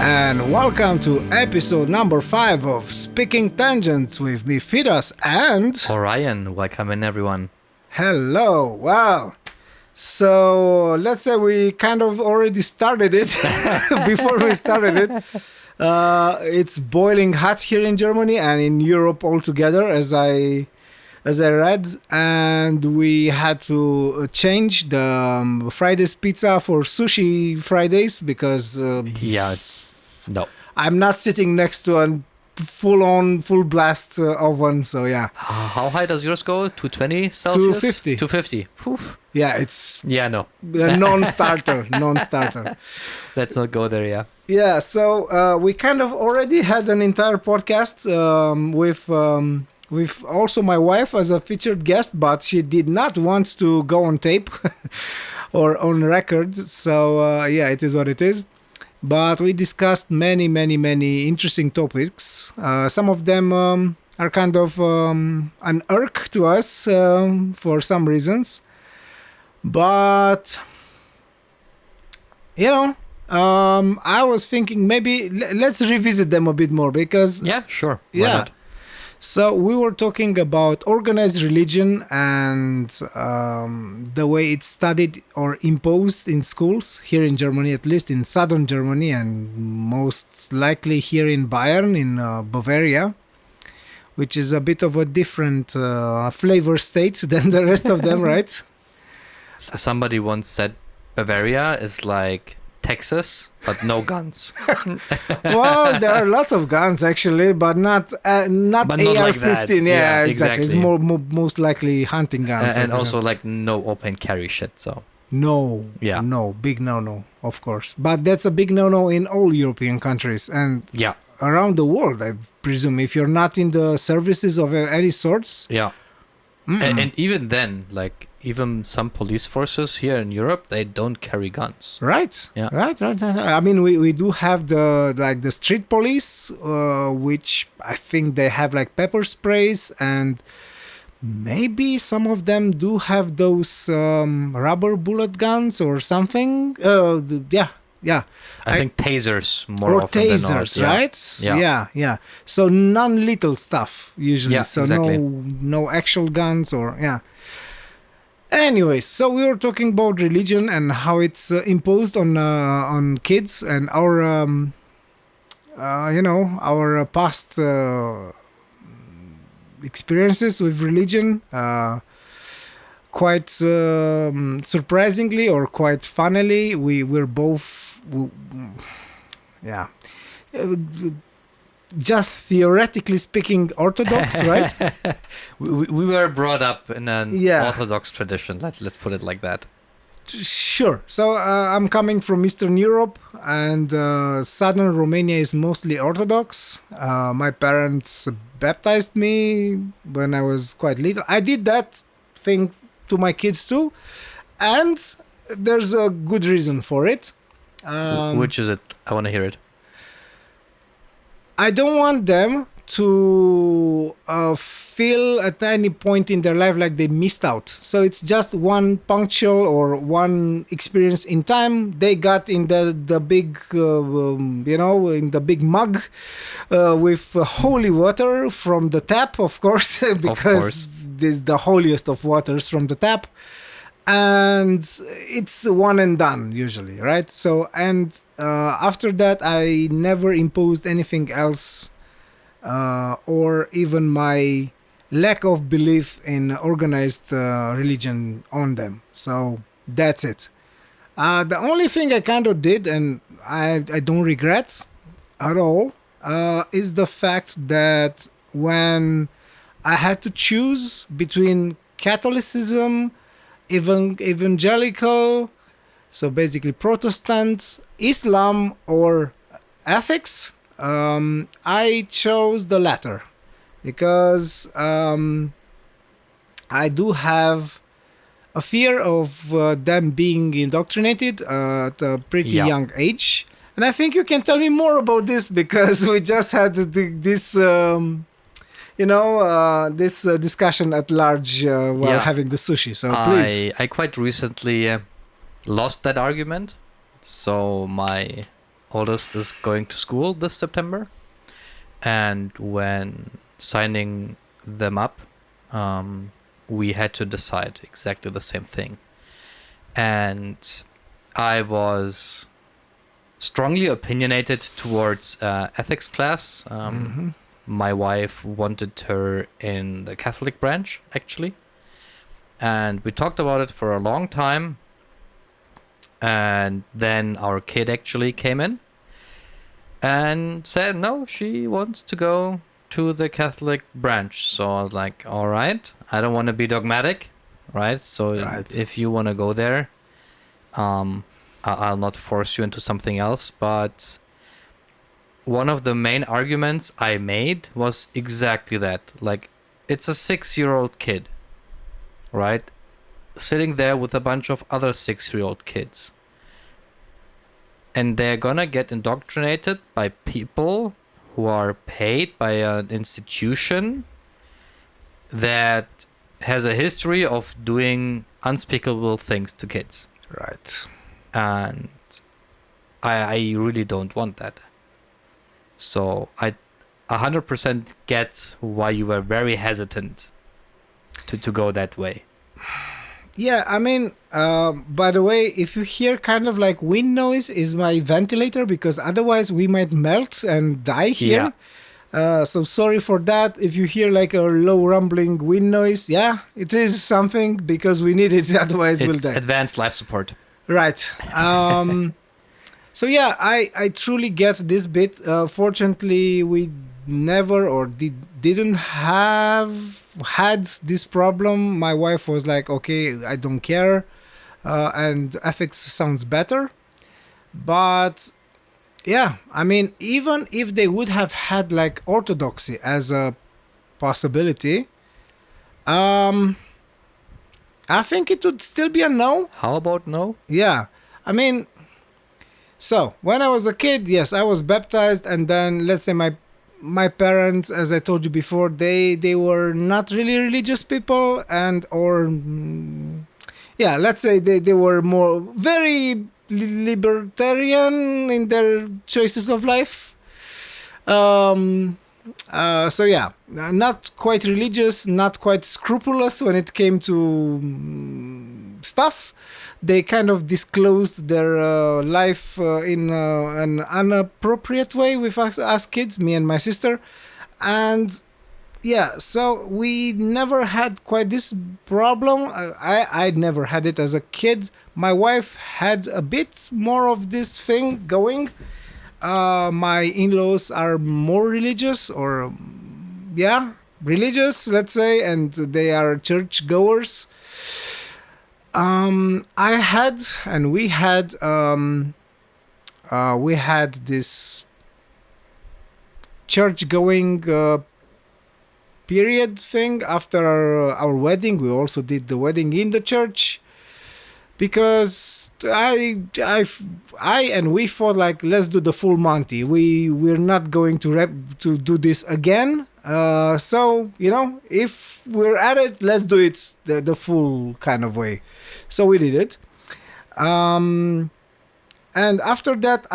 and welcome to episode number 5 of Speaking Tangents with me, Fidas, and Orion. Welcome in, everyone. Hello. Well, so let's say we kind of already started it before we started it. It's boiling hot here in Germany and in Europe altogether, as I read, and we had to change the Friday's pizza for Sushi Fridays because No. I'm not sitting next to a full blast oven, so yeah. How high does yours go? 220 Celsius? 250. 250. Poof. Yeah, it's No. a non-starter. Let's not go there, yeah. Yeah, so we kind of already had an entire podcast with also my wife as a featured guest, but she did not want to go on tape or on record. So yeah, it is what it is. But we discussed many interesting topics. Some of them are kind of an irk to us for some reasons. But, you know, I was thinking maybe let's revisit them a bit more because... Yeah, sure. Why not? So we were talking about organized religion and the way it's studied or imposed in schools here in Germany, at least in southern Germany, and most likely here in Bayern, in Bavaria, which is a bit of a different flavor state than the rest of them, right? Somebody once said Bavaria is like Texas, but no guns. Well, there are lots of guns actually, but not AR-15. Like yeah, exactly. It's most likely hunting guns. And also like no open carry shit. So no, big no, of course. But that's a big no in all European countries and around the world, I presume. If you're not in the services of any sorts. Yeah. And even then, like even some police forces here in Europe, they don't carry guns. Right. Yeah. Right. I mean, we do have the street police, which I think they have like pepper sprays, and maybe some of them do have those rubber bullet guns or something. Yeah. I think tasers more often than not. Tasers, right? Yeah. So non-lethal stuff usually. Yeah, so exactly. no actual guns or Anyways, so we were talking about religion and how it's imposed on kids and our our past experiences with religion. Quite surprisingly or quite funnily, we're both just theoretically speaking Orthodox, right? we were brought up in an Orthodox tradition. Let's put it like that. Sure. So I'm coming from Eastern Europe, and southern Romania is mostly Orthodox. My parents baptized me when I was quite little. I did that thing to my kids too, and there's a good reason for it. Which is it? I want to hear it. I don't want them to feel at any point in their life like they missed out. So it's just one punctual or one experience in time they got in the big, in the big mug with holy water from the tap, of course, because it's the holiest of waters from the tap. And it's one and done usually, right? So, and after that, I never imposed anything else or even my lack of belief in organized religion on them. So that's it. The only thing I kind of did, and I don't regret at all, is the fact that when I had to choose between Catholicism, evangelical, so basically Protestant, Islam, or ethics, I chose the latter because I do have a fear of them being indoctrinated at a pretty young age. And I think you can tell me more about this because we just had this this discussion at large while having the sushi. So please. I quite recently lost that argument. So my oldest is going to school this September, and when signing them up, we had to decide exactly the same thing. And I was strongly opinionated towards ethics class. My wife wanted her in the Catholic branch, actually. And we talked about it for a long time. And then our kid actually came in and said, no, she wants to go to the Catholic branch. So I was like, all right, I don't want to be dogmatic, right? So if you want to go there, I'll not force you into something else. But one of the main arguments I made was exactly that. Like, it's a 6-year-old kid, right? Sitting there with a bunch of other 6-year-old kids. And they're gonna get indoctrinated by people who are paid by an institution that has a history of doing unspeakable things to kids. Right. And I really don't want that. So I 100% get why you were very hesitant to go that way. Yeah, I mean, by the way, if you hear kind of like wind noise, is my ventilator, because otherwise we might melt and die here. So sorry for that. If you hear like a low rumbling wind noise, yeah, it is something, because we need it, otherwise we'll die. It's advanced life support. Right. So yeah, I truly get this bit. Fortunately, we never or didn't have had this problem. My wife was like, okay, I don't care, and ethics sounds better. But yeah, I mean, even if they would have had like orthodoxy as a possibility, I think it would still be a no. How about no? Yeah, I mean, so when I was a kid, yes, I was baptized, and then let's say my parents, as I told you before, they were not really religious people, and let's say they were more very libertarian in their choices of life. So yeah, not quite religious, not quite scrupulous when it came to stuff. They kind of disclosed their life in an inappropriate way with us kids, me and my sister. And yeah, so we never had quite this problem. I never had it as a kid. My wife had a bit more of this thing going. My in-laws are more religious, or religious, let's say, and they are church goers. I had, and we had this church going period thing after our wedding. We also did the wedding in the church, because I and we thought, like, let's do the full Monty. We're not going to do this again. So, if we're at it, let's do it the full kind of way. So we did it. And after that,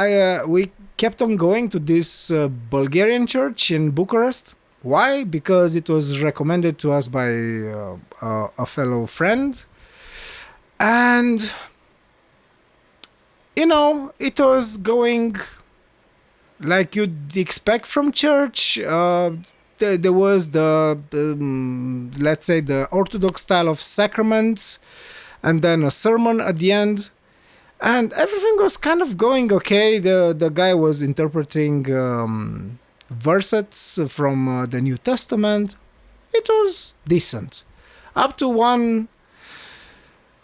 we kept on going to this Bulgarian church in Bucharest. Why? Because it was recommended to us by a fellow friend. And, it was going like you'd expect from church. There was let's say, the Orthodox style of sacraments, and then a sermon at the end. And everything was kind of going okay. The guy was interpreting verses from the New Testament. It was decent. Up to one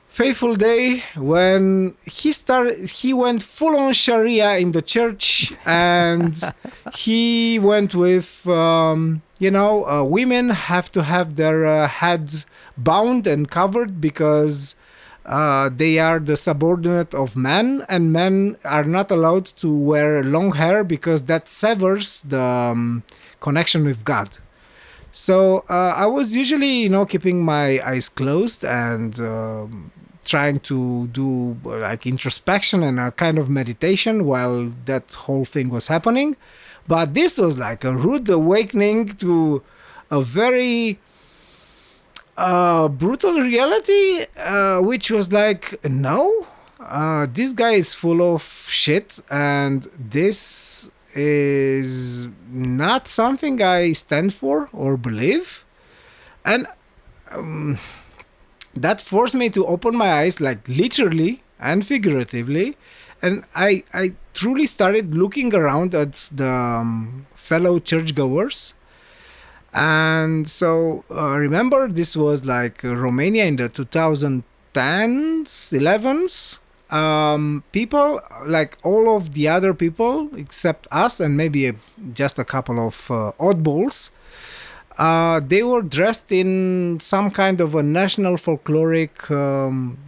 fateful day when he went full on Sharia in the church, and he went with women have to have their heads bound and covered, because they are the subordinate of men, and men are not allowed to wear long hair, because that severs the connection with God. So I was usually, keeping my eyes closed and trying to do like introspection and a kind of meditation while that whole thing was happening. But this was like a rude awakening to a very brutal reality, which was like, no, this guy is full of shit, and this is not something I stand for or believe. And that forced me to open my eyes, like literally and figuratively. And I truly started looking around at the fellow churchgoers. And so remember, this was like Romania in the 2010s, 11s. People, like all of the other people except us and maybe just a couple of oddballs, they were dressed in some kind of a national folkloric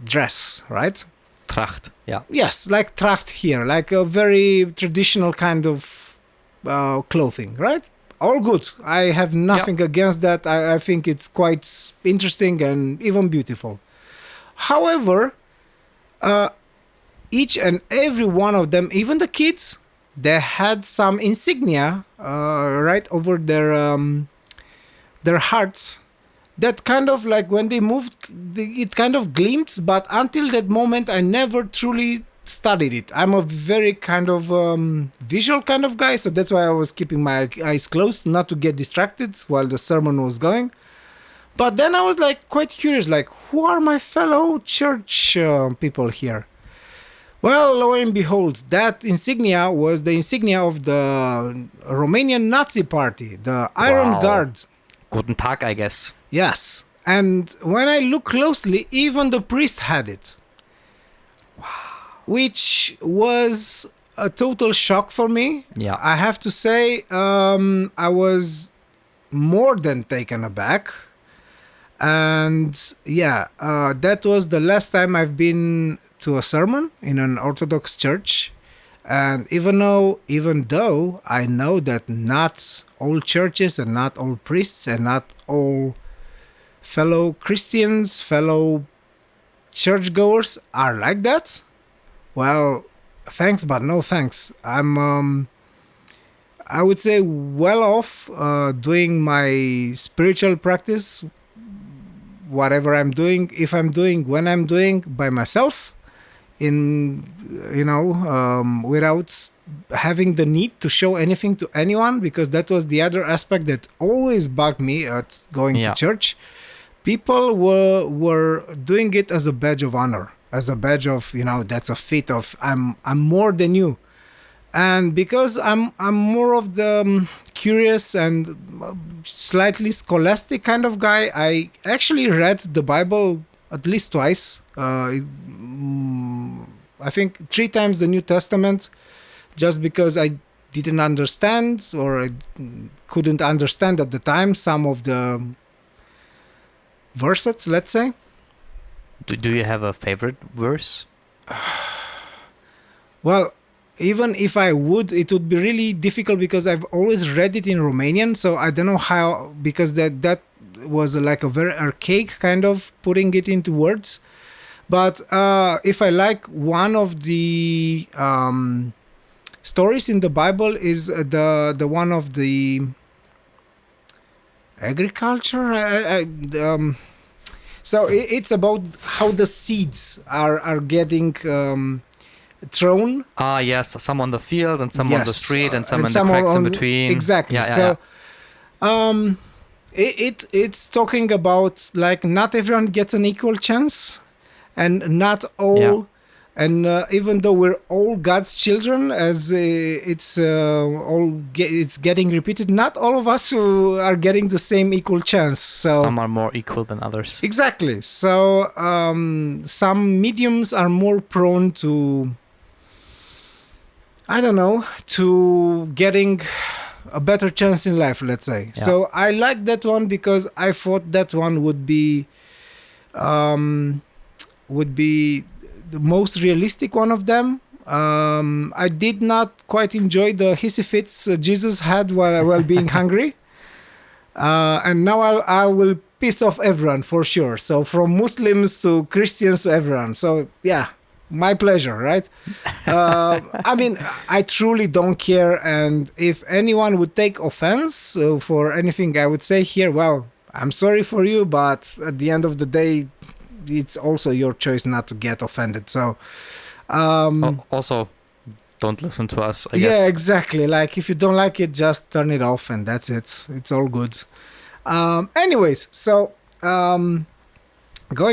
dress, right? Tracht, yeah. Yes, like tracht here, like a very traditional kind of clothing, right? All good. I have nothing against that. I think it's quite interesting and even beautiful. However, each and every one of them, even the kids, they had some insignia right over their hearts that kind of like when they moved, it kind of gleamed, but until that moment I never truly studied it. I'm a very kind of visual kind of guy, so that's why I was keeping my eyes closed not to get distracted while the sermon was going. But then I was like quite curious, like, who are my fellow church people here? Well, lo and behold, that insignia was the insignia of the Romanian Nazi Party, the Iron Guard. Guten Tag, I guess. Yes. And when I look closely, even the priest had it. Wow. Which was a total shock for me. Yeah. I have to say, I was more than taken aback. And yeah, that was the last time I've been to a sermon in an Orthodox church. And even though I know that not all churches and not all priests and not all fellow Christians, fellow churchgoers are like that, well, thanks, but no thanks. I'm, I would say, well off doing my spiritual practice, whatever I'm doing, if I'm doing, when I'm doing by myself, without having the need to show anything to anyone, because that was the other aspect that always bugged me at going to church. People were doing it as a badge of honor, as a badge of, that's a feat of I'm more than you. And because I'm more of the curious and slightly scholastic kind of guy, I actually read the Bible at least twice. I think 3 times the New Testament, just because I didn't understand or I couldn't understand at the time some of the verses, let's say. Do you have a favorite verse? Well, even if I would, it would be really difficult because I've always read it in Romanian, so I don't know how, because that was like a very archaic kind of putting it into words. But if I like one of the stories in the Bible is the one of the agriculture. So it's about how the seeds are getting thrown. Ah, yes, some on the field and some on the street and some in the some cracks in between. Exactly. It's talking about like not everyone gets an equal chance. And not all, and even though we're all God's children, as it's getting repeated, not all of us are getting the same equal chance. So some are more equal than others. Exactly. So some mediums are more prone to, I don't know, to getting a better chance in life, let's say. Yeah. So I like that one because I thought that one would be the most realistic one of them. I did not quite enjoy the hissy fits Jesus had while being hungry. And now I will piss off everyone for sure. So from Muslims to Christians to everyone. So yeah, my pleasure, right? I mean, I truly don't care, and if anyone would take offense for anything I would say here, well, I'm sorry for you, but at the end of the day, it's also your choice not to get offended. So, Also, don't listen to us, I yeah, guess. exactly. Like if you don't like it, just turn it off, and that's it. It's all good. Anyways, so going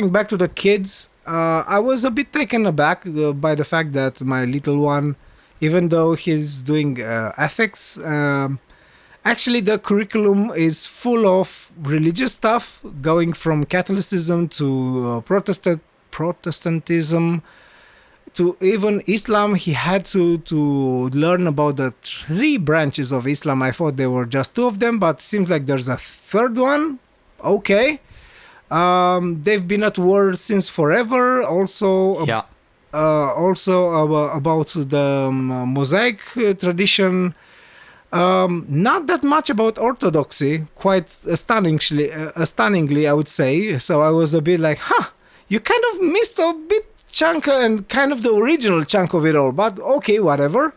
back to the kids, I was a bit taken aback by the fact that my little one, even though he's doing ethics, actually the curriculum is full of religious stuff, going from Catholicism to Protestantism to even Islam. He had to learn about the three branches of Islam. I thought there were just two of them, but it seems like there's a third one. Okay. They've been at war since forever. Also, Yeah. about the Mosaic tradition. Not that much about Orthodoxy. Quite stunningly, I would say. So I was a bit like, huh, you kind of missed a bit chunk and kind of the original chunk of it all. But okay, whatever.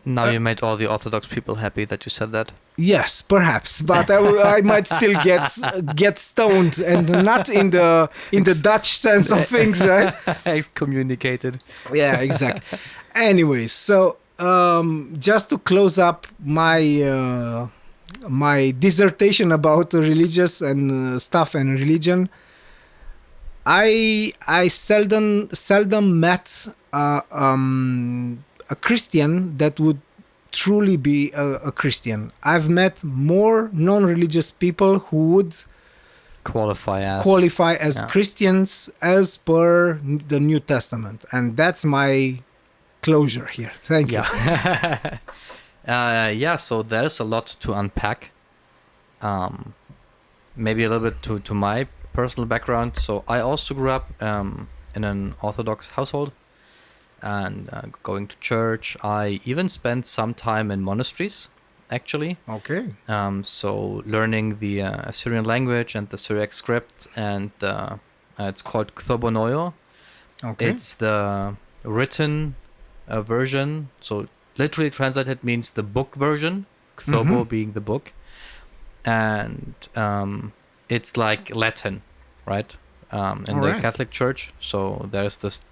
Now you made all the Orthodox people happy that you said that. Yes, perhaps, but I might still get stoned, and not in the Dutch sense of things, right? Excommunicated. Yeah, exactly. Anyways, so just to close up my my dissertation about religious and stuff and religion, I seldom met a Christian that would truly be a Christian. I've met more non-religious people who would Qualify as qualify as Christians as per the New Testament, and that's my closure here. Thank you. Yeah. So there's a lot to unpack. Maybe a little bit to my personal background. So I also grew up in an Orthodox household and going to church. I even spent some time in monasteries, actually. Okay. So learning the Assyrian language and the Syriac script, and it's called Ktobonoyo. Okay. It's the written version. So literally translated means the book version. Ktobo being the book. And it's like Latin, right? In the Catholic Church. So there's this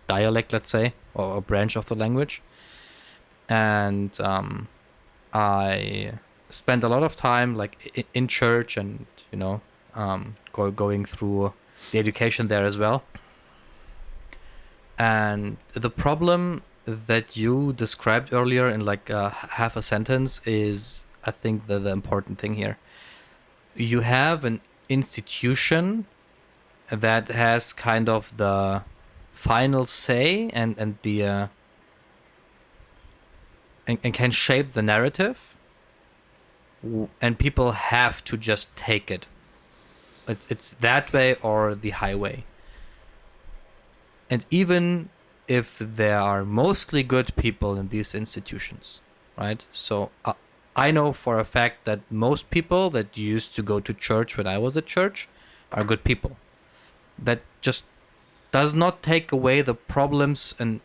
dialect, let's say, or a branch of the language. And I spent a lot of time like in church and, you know, going through the education there as well. And the problem that you described earlier in like half a sentence is, I think, the important thing here. You have an institution that has kind of the final say and the and can shape the narrative, and people have to just take it. It's that way or the highway. And even if there are mostly good people in these institutions, right? So I know for a fact that most people that used to go to church when I was at church are good people. That just does not take away the problems an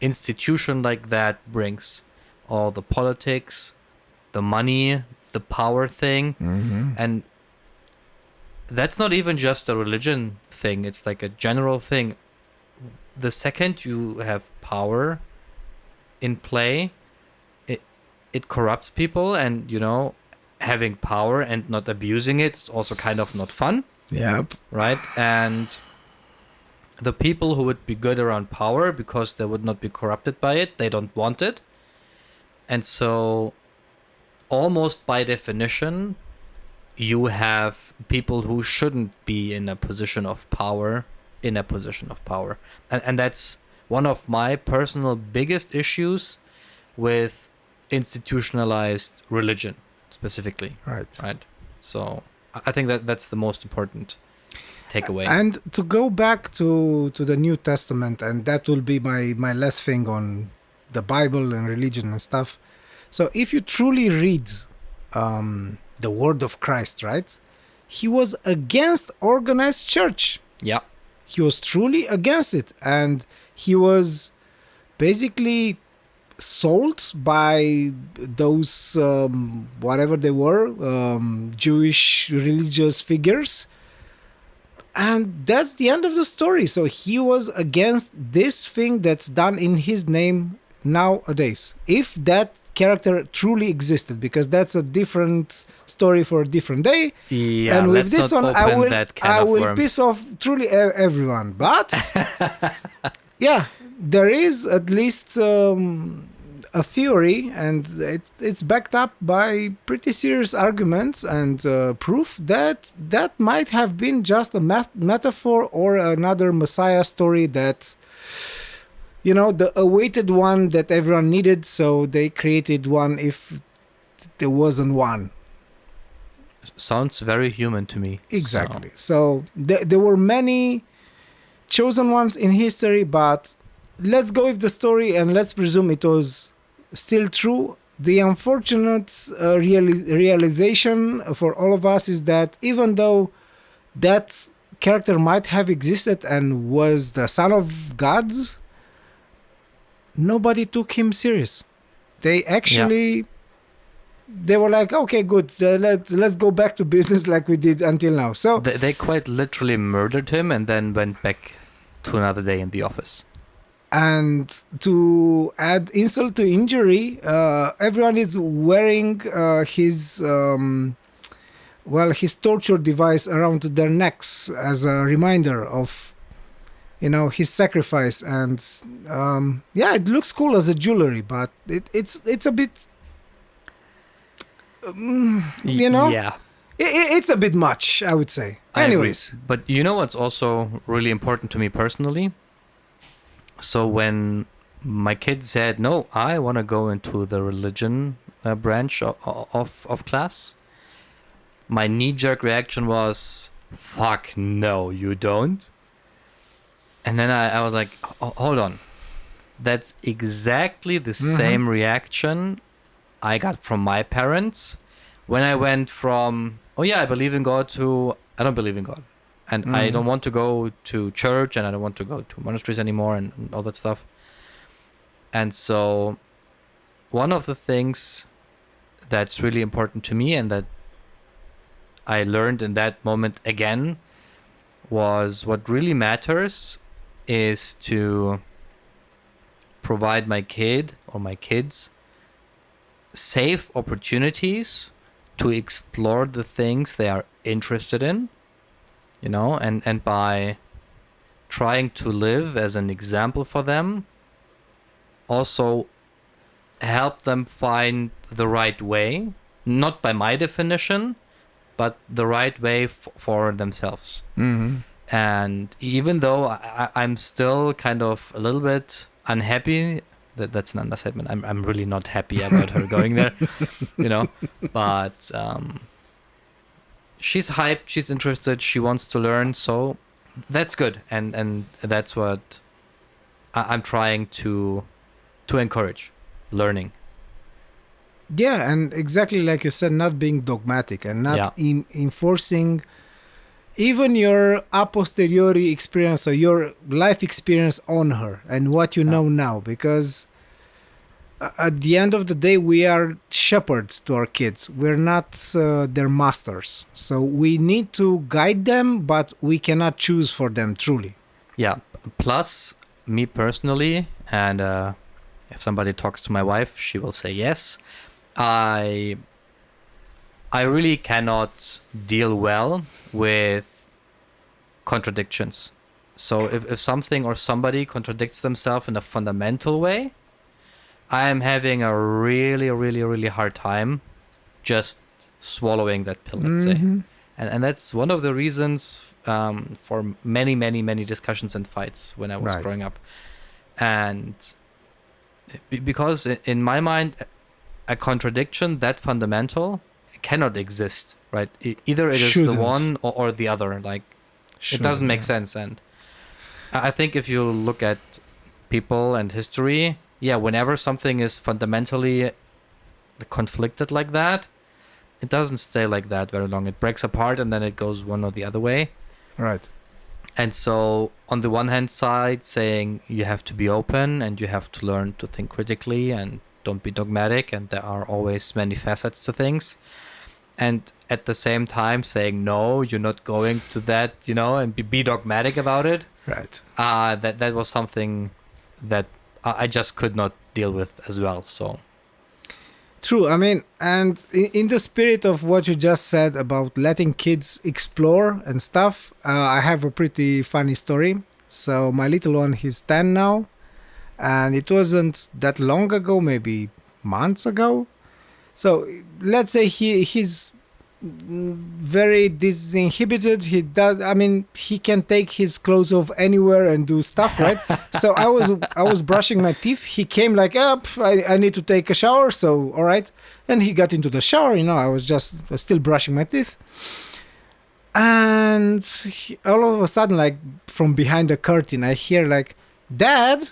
institution like that brings. All the politics, the money, the power thing. And that's not even just a religion thing. It's like a general thing. The second you have power in play, it corrupts people, and, you know, having power and not abusing it is also kind of not fun. Yep. Right? And the people who would be good around power because they would not be corrupted by it, they don't want it. And so almost by definition, you have people who shouldn't be in a position of power in a position of power. And that's one of my personal biggest issues with institutionalized religion specifically. Right. So I think that's the most important takeaway. And to go back to the New Testament, and that will be my last thing on the Bible and religion and stuff. So if you truly read the word of Christ, right, he was against organized church. Yeah. He was truly against it, and he was basically sold by those whatever they were, Jewish religious figures, and that's the end of the story. So he was against this thing that's done in his name nowadays, if that character truly existed, because that's a different story for a different day. Yeah, And with let's this not one, open that can I of will worms. piss off truly everyone. But yeah, there is at least a theory, and it's backed up by pretty serious arguments and proof that that might have been just a metaphor or another Messiah story that, you know, the awaited one that everyone needed, so they created one if there wasn't one. Sounds very human to me. Exactly. So there were many chosen ones in history, but let's go with the story and let's presume it was still true. The unfortunate realization for all of us is that even though that character might have existed and was the son of God, nobody took him serious. They actually they were like, okay, good, let's go back to business like we did until now. So They quite literally murdered him and then went back to another day in the office. and to add insult to injury, everyone is wearing his his torture device around their necks as a reminder of, you know, his sacrifice. And it looks cool as a jewelry, but it's a bit you know, Yeah. it's a bit much, I would say. I agree. Anyways, But you know what's also really important to me personally? So when my kid said, no, I want to go into the religion branch of class, my knee-jerk reaction was, fuck, no, you don't. And then I was like, hold on. That's exactly the same reaction I got from my parents when I went from, oh yeah, I believe in God, to I don't believe in God. And I don't want to go to church, and I don't want to go to monasteries anymore, and all that stuff. And so one of the things that's really important to me and that I learned in that moment again was what really matters is to provide my kid or my kids safe opportunities to explore the things they are interested in, you know, and by trying to live as an example for them, also help them find the right way, not by my definition, but the right way for themselves. And even though I'm still kind of a little bit unhappy, that's an understatement. I'm really not happy about her going there, you know. But she's hyped, she's interested, she wants to learn, so that's good, and that's what I'm trying to encourage, learning. Yeah, and exactly like you said, not being dogmatic and not enforcing even your a posteriori experience or your life experience on her and what you know now, because at the end of the day, we are shepherds to our kids. We're not their masters. So we need to guide them, but we cannot choose for them truly. Yeah. Plus, me personally, and if somebody talks to my wife, she will say yes. I really cannot deal well with contradictions. So if something or somebody contradicts themselves in a fundamental way, I am having a really, really, really hard time just swallowing that pill, let's say. And that's one of the reasons for many, many, many discussions and fights when I was growing up. And because in my mind, a contradiction that fundamental cannot exist, right? Either it is the one or the other. Like, it doesn't make sense. And I think if you look at people and history, whenever something is fundamentally conflicted like that, it doesn't stay like that very long. It breaks apart and then it goes one or the other way. Right. And so on the one hand side, saying you have to be open and you have to learn to think critically and don't be dogmatic, and there are always many facets to things. And at the same time saying, no, you're not going to that, and be dogmatic about it. Right. That was something that I just could not deal with as well. So True. I mean, and in the spirit of what you just said about letting kids explore and stuff, I have a pretty funny story. So my little one, he's 10 now, and it wasn't that long ago, maybe months ago. So let's say he's very disinhibited. He can take his clothes off anywhere and do stuff, right? So I was brushing my teeth. He came like, I need to take a shower. So all right, and he got into the shower. I was still brushing my teeth, and all of a sudden, like from behind the curtain, I hear like, "Dad."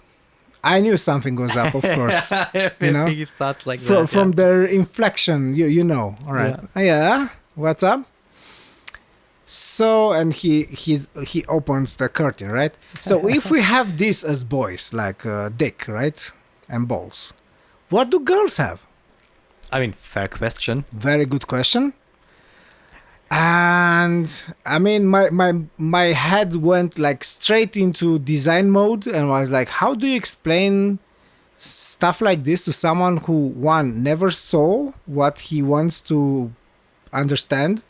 I knew something was up, of course. He starts like that. From their inflection, you know. All right. Yeah. What's up? So, and he opens the curtain, right? So if we have this as boys, like dick, right, and balls, what do girls have? I mean, fair question. Very good question. And I mean, my head went like straight into design mode and was like, how do you explain stuff like this to someone who, one, never saw what he wants to understand,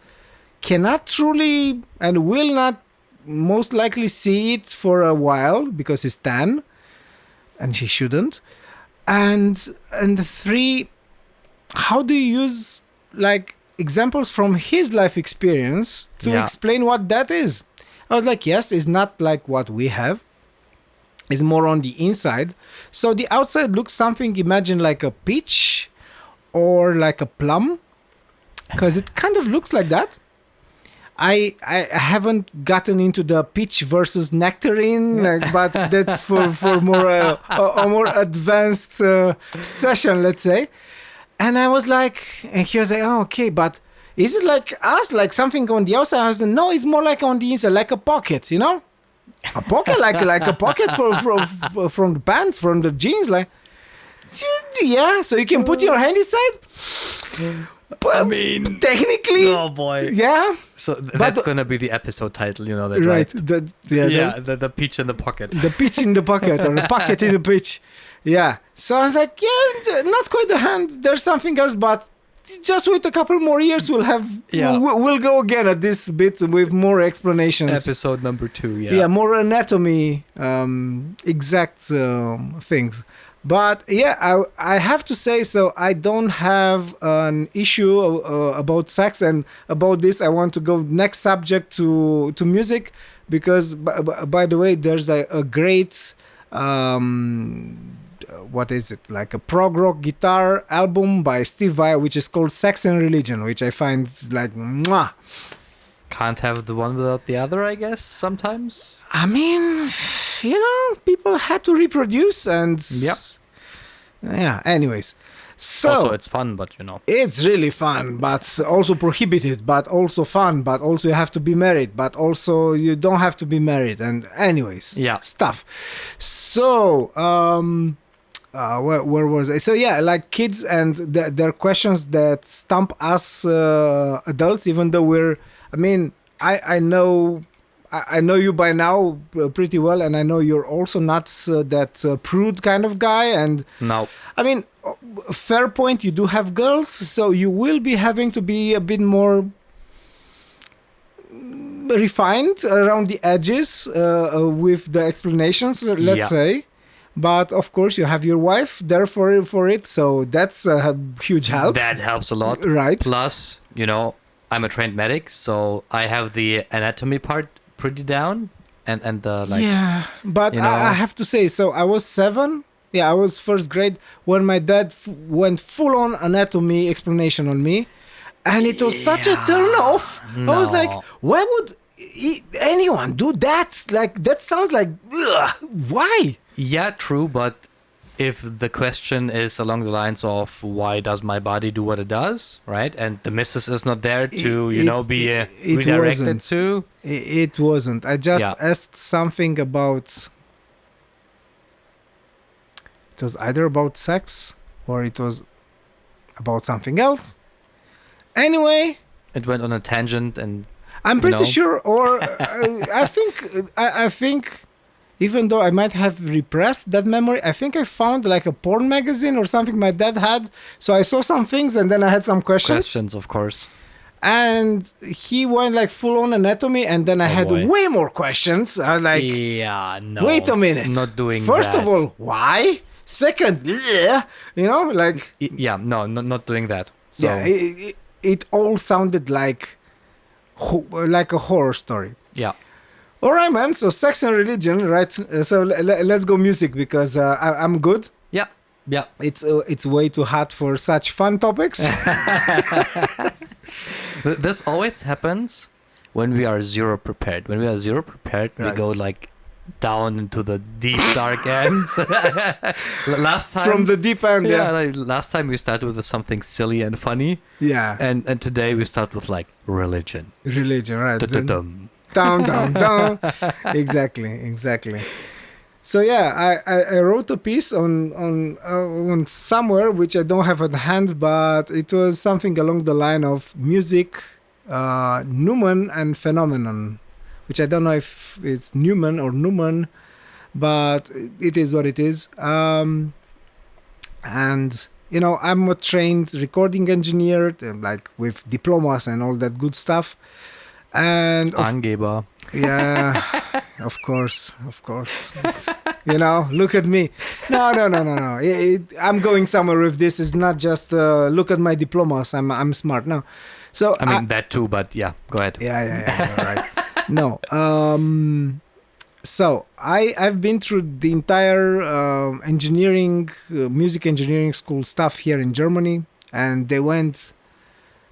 cannot truly and will not most likely see it for a while because he's 10 and he shouldn't. And three, how do you use like examples from his life experience to explain what that is? I was like, yes, it's not like what we have. It's more on the inside. So the outside looks something, imagine like a peach or like a plum, because it kind of looks like that. I haven't gotten into the peach versus nectarine, but that's for more a more advanced session, let's say. And I was like, and he was like, oh, okay, but is it like us, like something on the outside? I was like, no, it's more like on the inside, like a pocket, A pocket, like a pocket from the pants, from the jeans, like, yeah, so you can put your hand inside. But, I mean, technically, oh boy, yeah. So that's gonna be the episode title, that, right? The peach in the pocket, the peach in the pocket, or the pocket in the peach. Yeah. So I was like, yeah, not quite the hand. There's something else, but just wait a couple more years. We'll have, we'll go again at this bit with more explanations. Episode number 2, yeah. Yeah, more anatomy, exact things. But yeah, I have to say, so I don't have an issue about sex, and about this I want to go next subject to music, because by the way, there's a great what is it, like a prog rock guitar album by Steve Vai, which is called Sex and Religion, which I find like mwah. Can't have the one without the other, I guess, sometimes. I mean, people had to reproduce, and yeah, anyways. So also it's fun, but it's really fun, but also prohibited, but also fun, but also you have to be married, but also you don't have to be married, and anyways, stuff. So where was I? So yeah, like kids and their questions that stump us adults, even though I know you by now pretty well, and I know you're also not that prude kind of guy. And no, I mean, fair point. You do have girls, so you will be having to be a bit more refined around the edges with the explanations. Let's say. But of course, you have your wife there for it, so that's a huge help. That helps a lot, right? Plus, I'm a trained medic, so I have the anatomy part pretty down, and the like. Yeah, but I have to say, so I was 7. Yeah, I was first grade when my dad went full on anatomy explanation on me, and it was such a turn off. No. I was like, why would anyone do that? Like, that sounds like, ugh, why? Yeah, true, but if the question is along the lines of why does my body do what it does, right? And the missus is not there to, be it redirected wasn't. to. It wasn't. I just Yeah. asked something about. It was either about sex or it was about something else. Anyway, It went on a tangent and I'm pretty know. sure, or I think, even though I might have repressed that memory, I think I found like a porn magazine or something my dad had. So I saw some things and then I had some questions, of course. And he went like full on anatomy, and then I had boy. way more questions. I was like, Yeah, no. wait a minute. Not doing First that. of all, why? Second, like. Yeah, no, not doing that. So. Yeah, it all sounded like a horror story. Yeah. All right, man. So sex and religion, right? So let's go music because I'm good. Yeah. Yeah. It's way too hot for such fun topics. This always happens when we are zero prepared. When we are zero prepared, Right. we go like down into the deep dark ends. Last time From the deep end, yeah, like last time we started with something silly and funny, yeah. and today we start with like religion. Religion, right? Dum. Down. Exactly. So yeah, I wrote a piece on somewhere which I don't have at hand, but it was something along the line of music, Newman and phenomenon, which I don't know if it's Newman or Newman, but it is what it is. And I'm a trained recording engineer, like with diplomas and all that good stuff. And Angeber. yeah, of course. Look at me. No. I'm going somewhere with this. It's not just look at my diplomas. I'm smart. No. So I mean that too, but yeah, go ahead. Yeah. Right. No. So I've been through the entire engineering, music engineering school stuff here in Germany, and they went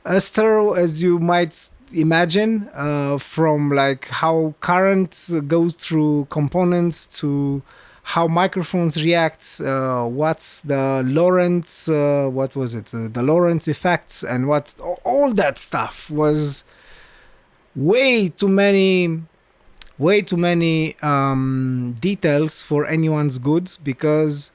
as thorough as you might imagine, from like how current goes through components to how microphones react, what's the Lorentz, the Lorentz effect, and what all that stuff was way too many details for anyone's good, because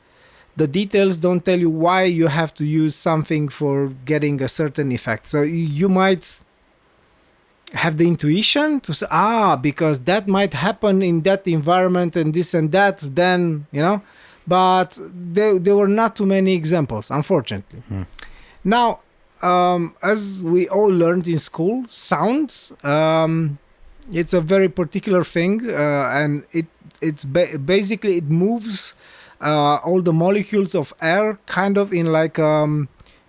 the details don't tell you why you have to use something for getting a certain effect. So you might have the intuition to say, because that might happen in that environment and this and that, then, but there were not too many examples, unfortunately. Now, as we all learned in school, sound, it's a very particular thing, and it's basically it moves all the molecules of air kind of in like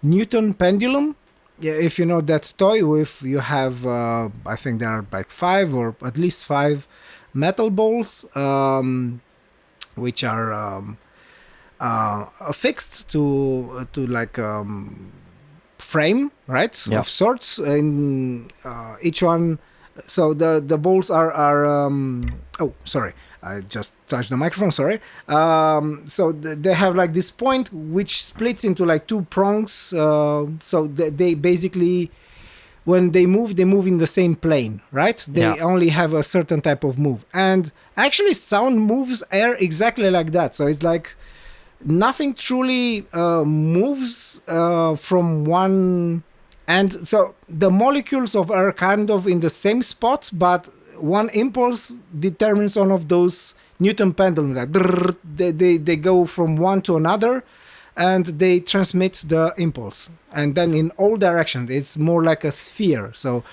Newton pendulum. Yeah, if you know that toy with, you have, I think there are like 5 or at least 5 metal balls, which are affixed to like frame, right? Yeah. Of sorts, and each one. So the balls are oh, sorry. I just touched the microphone, sorry. So they have like this point which splits into like 2 prongs. So they basically, when they move in the same plane, right? They only have a certain type of move. And actually sound moves air exactly like that. So it's like nothing truly moves from one end. So the molecules of air kind of in the same spot, but one impulse determines one of those Newton pendulum. Like they go from one to another, and they transmit the impulse. And then in all directions, it's more like a sphere. So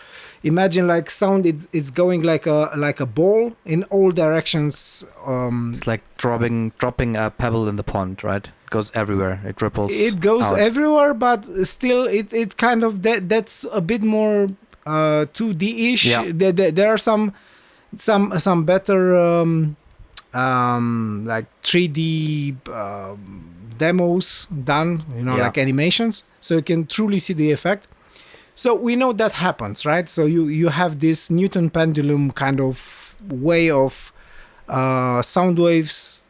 imagine like sound, it's going like a ball in all directions. It's like dropping a pebble in the pond, right? It goes everywhere. It ripples. It goes out. everywhere, but still, it kind of that's a bit more 2D-ish. Yeah. There are some better like 3D demos done, like animations, so you can truly see the effect. So we know that happens, right? So you have this Newton pendulum kind of way of sound waves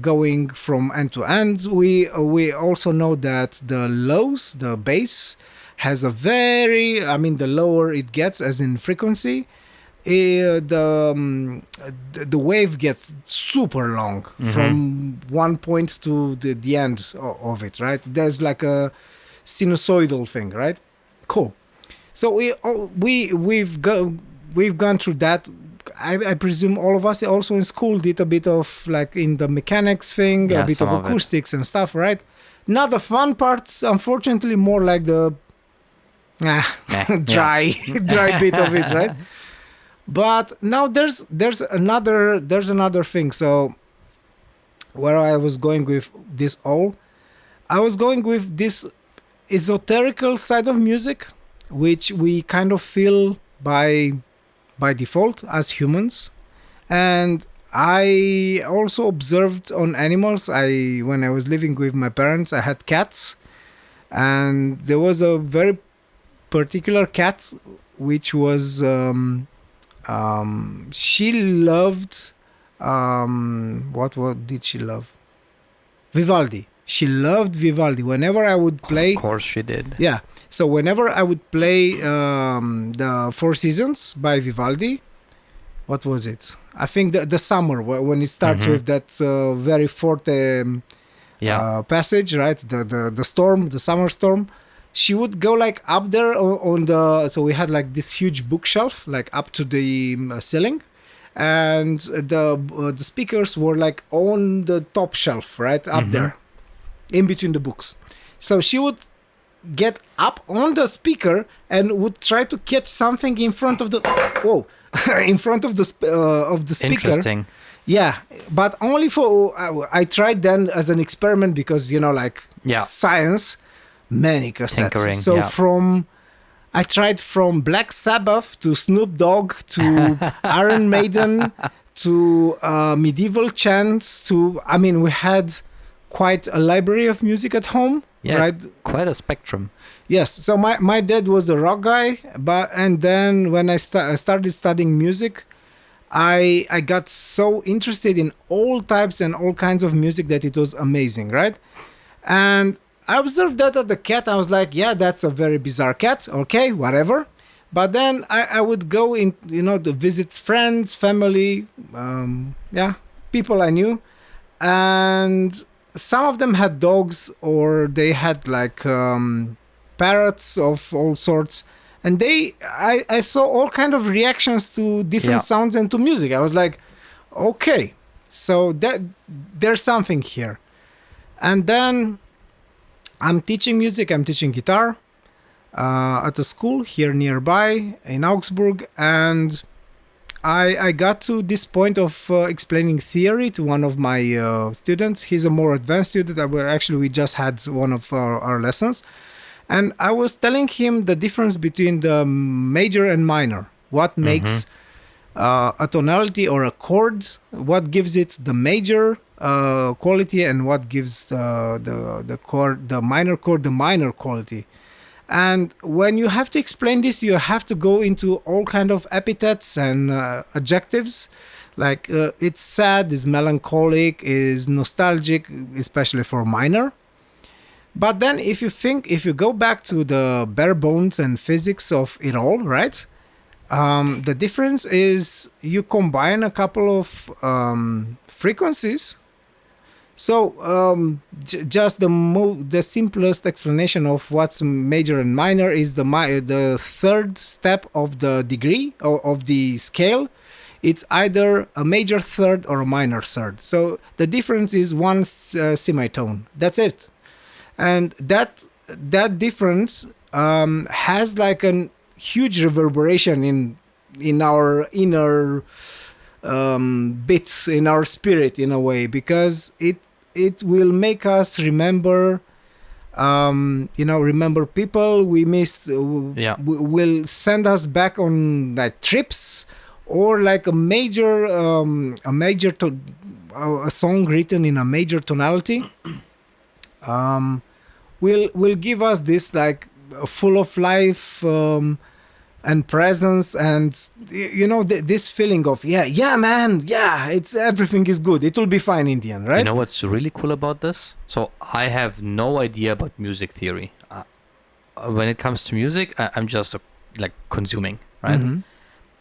going from end to end. We also know that the lows, the bass, has a very, I mean, the lower it gets, as in frequency, the wave gets super long from one point to the end of it, right? There's like a sinusoidal thing, right? Cool. So we've gone through that. I presume all of us also in school did a bit of like in the mechanics thing, Yeah, a bit of some of it. acoustics and stuff, right? Not the fun part, unfortunately, more like the dry dry bit of it, right? But now there's another thing. So where I was going with this all, I was going with this esoterical side of music, which we kind of feel by default as humans. And I also observed on animals. When I was living with my parents, I had cats, and there was a very particular cat which was she loved what did she love? Vivaldi. She loved Vivaldi. Whenever I would play, Of course she did. yeah. So whenever I would play the Four Seasons by Vivaldi, what was it? I think the summer when it starts with that very forte passage, right? The storm, the summer storm. She would go like up there on the. So we had like this huge bookshelf, like up to the ceiling, and the speakers were like on the top shelf, right up there, in between the books. So she would get up on the speaker and would try to catch something in front of the in front of the speaker. Interesting. Yeah, but only for I tried then as an experiment because like science, many cassettes. Tinkering, so I tried from Black Sabbath to Snoop Dogg to Iron Maiden to medieval chants to we had quite a library of music at home. Yeah, right? it's quite a spectrum. Yes. So my dad was the rock guy, and then when I started studying music, I got so interested in all types and all kinds of music that it was amazing, right? And I observed that at the cat. I was like, yeah, that's a very bizarre cat. Okay, whatever. But then I would go in, to visit friends, family, people I knew, and some of them had dogs or they had like parrots of all sorts, and I saw all kind of reactions to different sounds and to music. I was like, okay, so that there's something here. And then I'm teaching music. I'm teaching guitar at a school here nearby in Augsburg, and I got to this point of explaining theory to one of my students. He's a more advanced student. Actually, we just had one of our lessons. And I was telling him the difference between the major and minor. What makes a tonality or a chord, what gives it the major quality, and what gives the chord, the minor chord, the minor quality. And when you have to explain this, you have to go into all kind of epithets and adjectives, like it's sad, is melancholic, is nostalgic, especially for minor. But then if you go back to the bare bones and physics of it all, right? The difference is you combine a couple of frequencies. So just the simplest explanation of what's major and minor is the third step of the degree or of the scale. It's either a major third or a minor third. So the difference is one semitone. That's it. And that difference has like a huge reverberation in our inner bits, in our spirit, in a way, because it will make us remember remember people we missed. Will send us back on like trips, or like a song written in a major tonality will give us this like full of life and presence, and this feeling of yeah man, yeah, it's everything is good, it will be fine in the end, You right? know what's really cool about this? So I have no idea about music theory. When it comes to music, I'm just like consuming, right? Mm-hmm.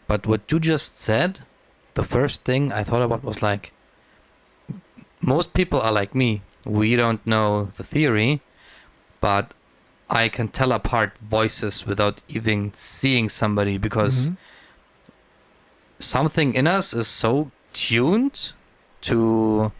But what you just said, the first thing I thought about was like, most people are like me. We don't know the theory, but I can tell apart voices without even seeing somebody because Mm-hmm. something in us is so tuned to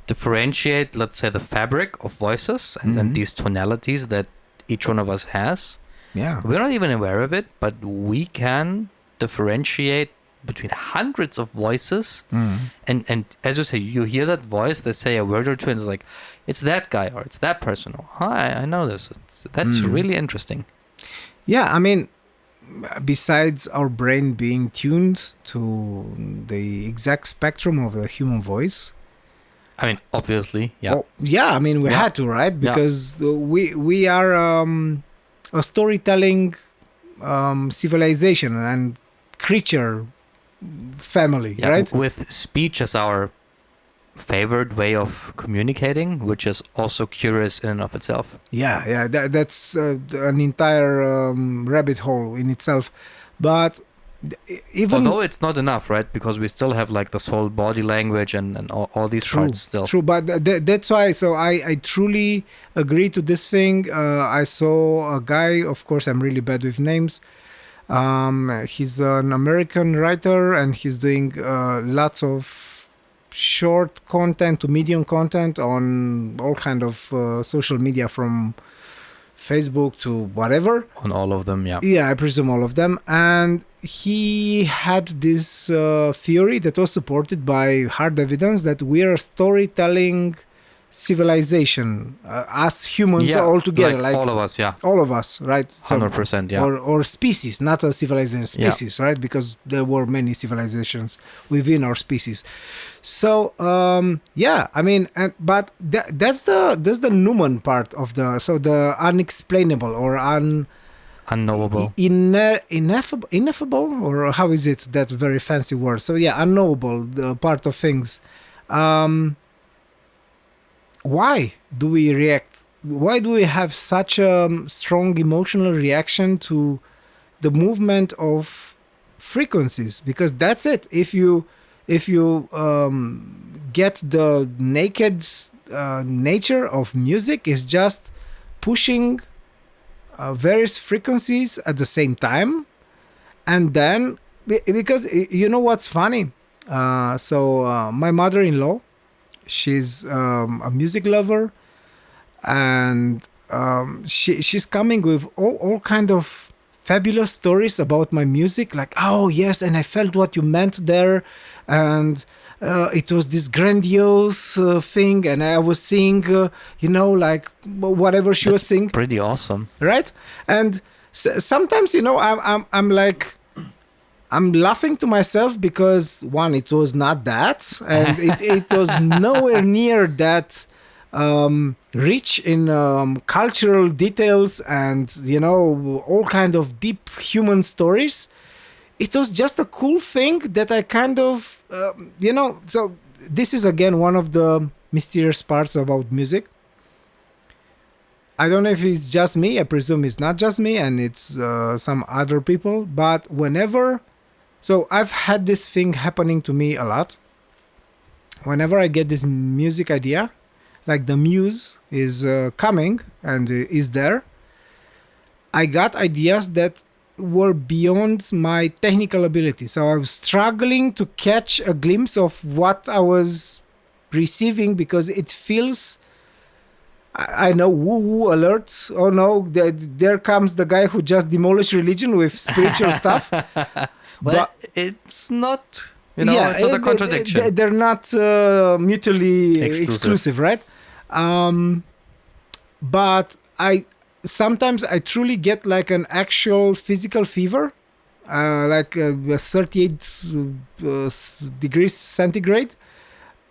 differentiate, let's say, the fabric of voices and Mm-hmm. these tonalities that each one of us has. Yeah. We're not even aware of it, but we can differentiate between hundreds of voices. Mm-hmm. And as you say, you hear that voice, they say a word or two, and it's like, it's that guy or it's that person. Or, hi, I know this. That's really interesting. Yeah, I mean, besides our brain being tuned to the exact spectrum of the human voice. I mean, obviously, yeah. Oh, yeah, I mean, we Yeah. had to, right? Yeah. Because we are a storytelling civilization and creature family, Yeah, right? with speech as our favored way of communicating, which is also curious in and of itself. Yeah, that's an entire rabbit hole in itself. But even Although it's not enough, right? Because we still have like this whole body language and all these parts still. True, but that's why. So I truly agree to this thing. I saw a guy. Of course, I'm really bad with names. He's an American writer, and he's doing lots of short content to medium content on all kind of social media, from Facebook to whatever. On all of them, yeah. Yeah, I presume all of them. And he had this theory that was supported by hard evidence that we are a storytelling civilization, us humans Yeah, all together, like all of us, yeah. all of us, right? So- 100%, yeah. or species, not a civilization, species, right? Because there were many civilizations within our species. So yeah, I mean, but that's the Newman part of the unexplainable or Unknowable. ineffable, or how is it, that very fancy word? So yeah, unknowable, the part of things. Why do we react? Why do we have such a strong emotional reaction to the movement of frequencies? Because that's it. If you get the naked nature of music, is just pushing various frequencies at the same time, and then because you know what's funny? My mother-in-law, she's a music lover, and she's coming with all kind of fabulous stories about my music, like, oh yes, and I felt what you meant there, and it was this grandiose thing, and I was singing, like whatever she was singing, Pretty awesome. right? And sometimes, I'm like, I'm laughing to myself because, one, it was not that, and it was nowhere near that rich in cultural details and all kind of deep human stories. It was just a cool thing that I kind of So this is again one of the mysterious parts about music. I don't know if it's just me. I presume it's not just me, and it's some other people. But so I've had this thing happening to me a lot. Whenever I get this music idea, like the muse is coming and is there, I got ideas that were beyond my technical ability. So I was struggling to catch a glimpse of what I was receiving, because it feels, I know, woo-woo alert. Oh no, there comes the guy who just demolished religion with spiritual stuff. Well, it's not, it's not a contradiction. They're not mutually exclusive, right? But sometimes I truly get like an actual physical fever, like 38 degrees centigrade.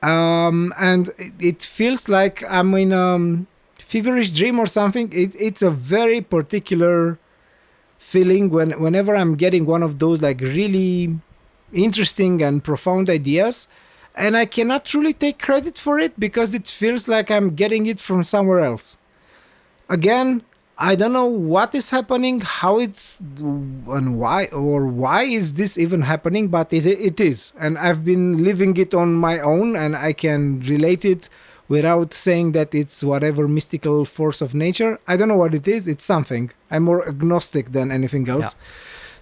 And it feels like I'm in a feverish dream or something. It's a very particular feeling whenever I'm getting one of those like really interesting and profound ideas, and I cannot truly take credit for it because it feels like I'm getting it from somewhere else. Again, I don't know what is happening, how it's and why is this even happening, but it is, and I've been living it on my own, and I can relate it without saying that it's whatever mystical force of nature. I don't know what it is. It's something. I'm more agnostic than anything Yeah. else.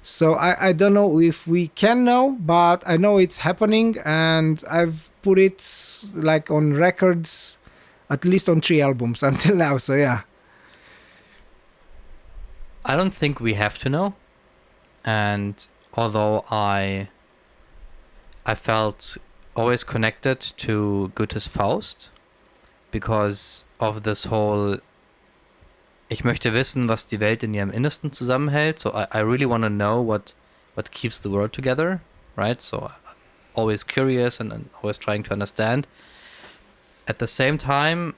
So I don't know if we can know, but I know it's happening, and I've put it like on records, at least on 3 albums until now. So yeah. I don't think we have to know. And although I felt always connected to Goethe's Faust because of this whole ich möchte wissen, was die Welt in ihrem Innersten zusammenhält. So I really want to know what keeps the world together, right? So always curious and always trying to understand. At the same time,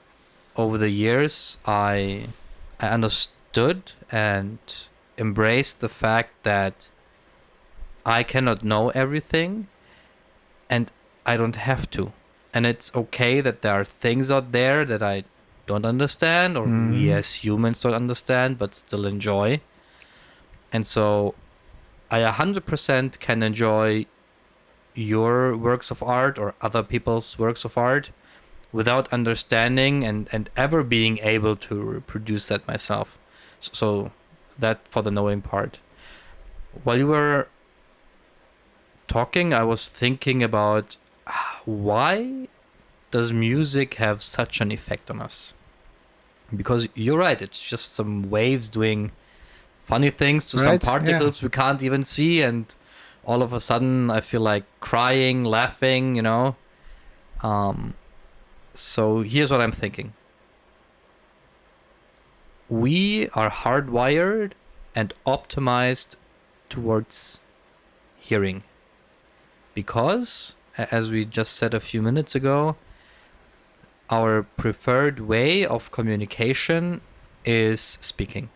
over the years, I understood and embraced the fact that I cannot know everything and I don't have to. And it's okay that there are things out there that I don't understand or we as humans don't understand but still enjoy. And so I 100% can enjoy your works of art or other people's works of art without understanding and ever being able to reproduce that myself. So that for the knowing part. While you were talking, I was thinking about why does music have such an effect on us? Because you're right, it's just some waves doing funny things to some particles we can't even see, and all of a sudden I feel like crying, laughing, you know. So here's what I'm thinking. We are hardwired and optimized towards hearing. Because, as we just said a few minutes ago, our preferred way of communication is speaking.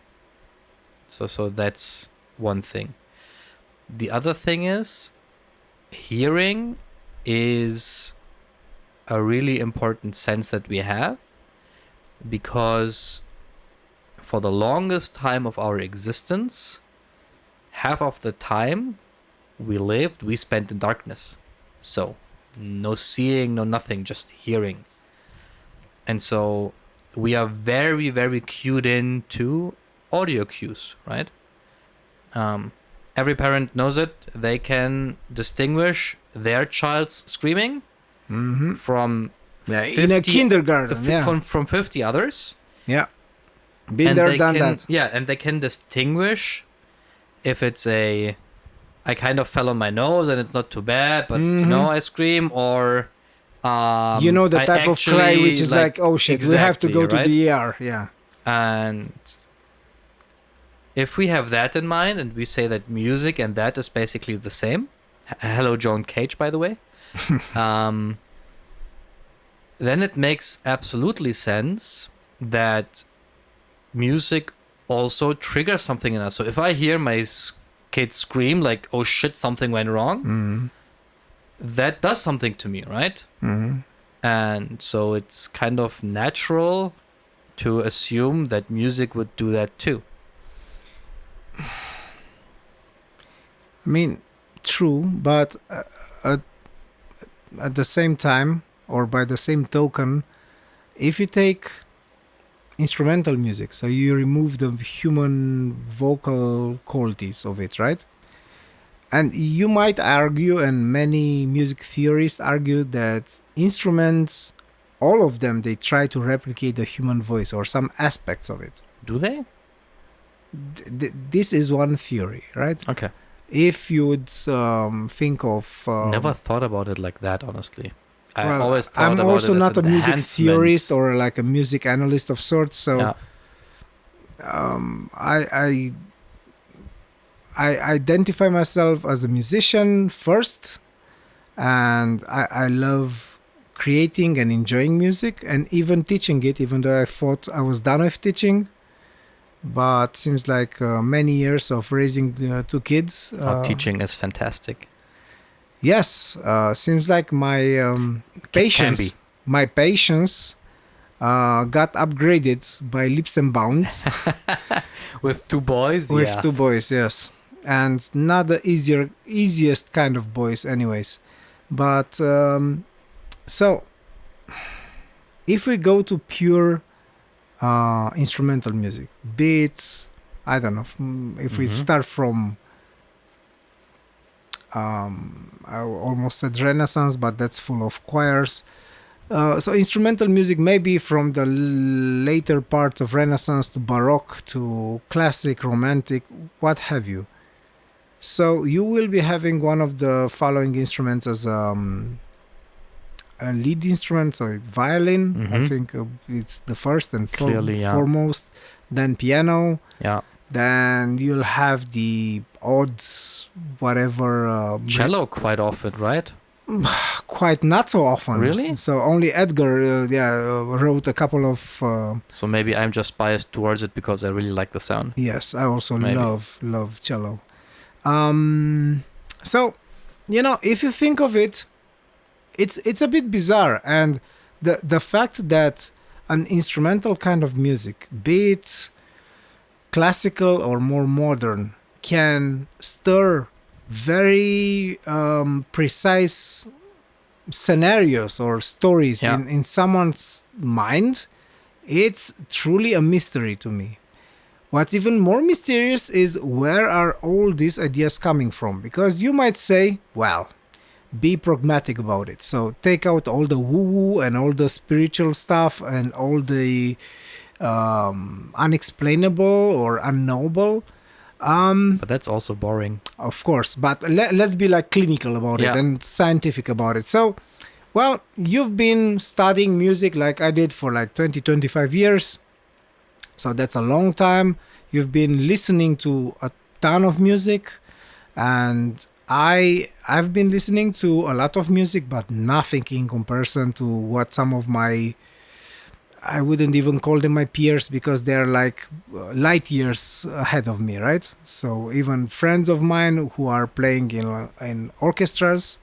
So that's one thing. The other thing is, hearing is a really important sense that we have because for the longest time of our existence, half of the time we spent in darkness. So no seeing, no nothing, just hearing. And so we are very, very cued in to audio cues, right? Every parent knows it. They can distinguish their child's screaming from in a kindergarten, from 50 others. Yeah, been there, done that. Yeah, and they can distinguish if it's I kind of fell on my nose and it's not too bad, but you know, I scream, or you know, the type of cry which is like oh shit, exactly, we have to go to the ER. Yeah. And if we have that in mind and we say that music and that is basically the same, hello John Cage, by the way, then it makes absolutely sense that music also triggers something in us. So if I hear my kid scream like, oh shit, something went wrong, that does something to me, right? And so it's kind of natural to assume that music would do that too. I mean, true, but at the same time, or by the same token, if you take instrumental music, so you remove the human vocal qualities of it, right? And you might argue, and many music theorists argue, that instruments, all of them, they try to replicate the human voice or some aspects of it. Do they? This is one theory, right? Okay. If you would think of... Never thought about it like that, honestly. I always thought I'm about also it as not a music theorist enhancement. or like a music analyst of sorts, so I identify myself as a musician first, and I love creating and enjoying music and even teaching it, even though I thought I was done with teaching. but seems like many years of raising two kids. Teaching is fantastic. Yes, seems like my Can be. patience got upgraded by leaps and bounds With two boys, with yeah. two boys. Yes, and not the easiest kind of boys, anyways. But so if we go to pure instrumental music, beats, I don't know if we Mhm. start from I almost said Renaissance, but that's full of choirs. So instrumental music maybe from the later part of Renaissance to Baroque to classic, romantic, what have you. So you will be having one of the following instruments as a lead instrument, so violin. I Mhm. think it's the first and Clearly, yeah. foremost. Then piano. Yeah. Then you'll have the odd whatever Cello quite often, right? quite not so often. Really? So only Edgar, wrote a couple of. So maybe I'm just biased towards it because I really like the sound. Yes, I also Maybe. love cello. So, if you think of it, it's a bit bizarre, and the fact that an instrumental kind of music, be it classical or more modern, can stir very precise scenarios or stories Yeah. in someone's mind, it's truly a mystery to me. What's even more mysterious is where are all these ideas coming from? Because you might say, well, be pragmatic about it. So take out all the woo-woo and all the spiritual stuff and all the unexplainable or unknowable. But that's also boring. Of course, but let's be like clinical about it Yeah. and scientific about it. So, well, you've been studying music like I did for like 20, 25 years. So that's a long time. You've been listening to a ton of music, and I've been listening to a lot of music, but nothing in comparison to what some of my, I wouldn't even call them my peers because they're like light years ahead of me, right? So even friends of mine who are playing in orchestras,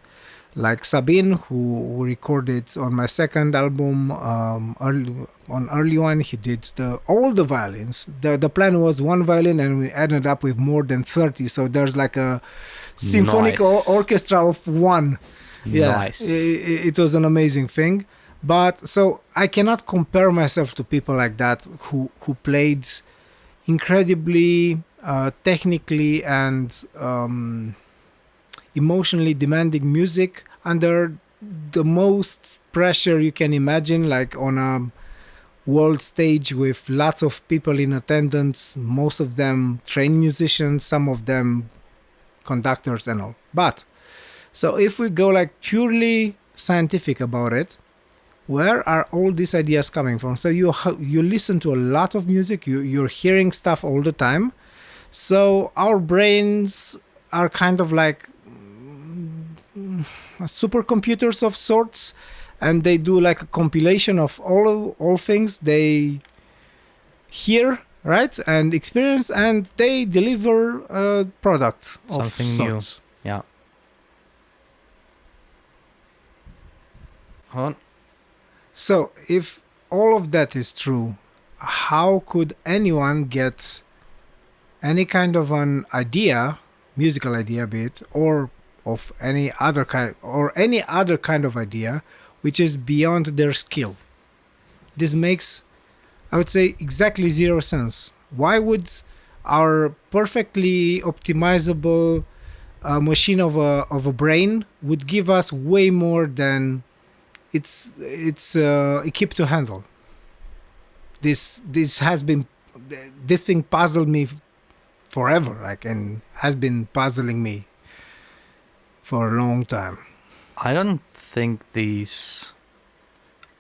like Sabine, who recorded on my second album, early one, he did all the violins. The plan was one violin, and we ended up with more than 30. So there's like a symphonic Nice. orchestra of one. Yeah, Nice. it was an amazing thing. But so I cannot compare myself to people like that who played incredibly technically and emotionally demanding music under the most pressure you can imagine, like on a world stage with lots of people in attendance, most of them trained musicians, some of them conductors and all. But so if we go like purely scientific about it, where are all these ideas coming from? So you listen to a lot of music, you're hearing stuff all the time. So our brains are kind of like supercomputers of sorts, and they do like a compilation of all things they hear, right, and experience, and they deliver a product of Something new. sorts. Yeah. Hold on. So if all of that is true, how could anyone get any kind of an idea, musical idea, be it, or of any other kind of idea, which is beyond their skill? This makes, I would say, exactly zero sense. Why would our perfectly optimizable machine of a brain would give us way more than it's equipped to handle? This thing puzzled me forever, like, and has been puzzling me for a long time. I don't think these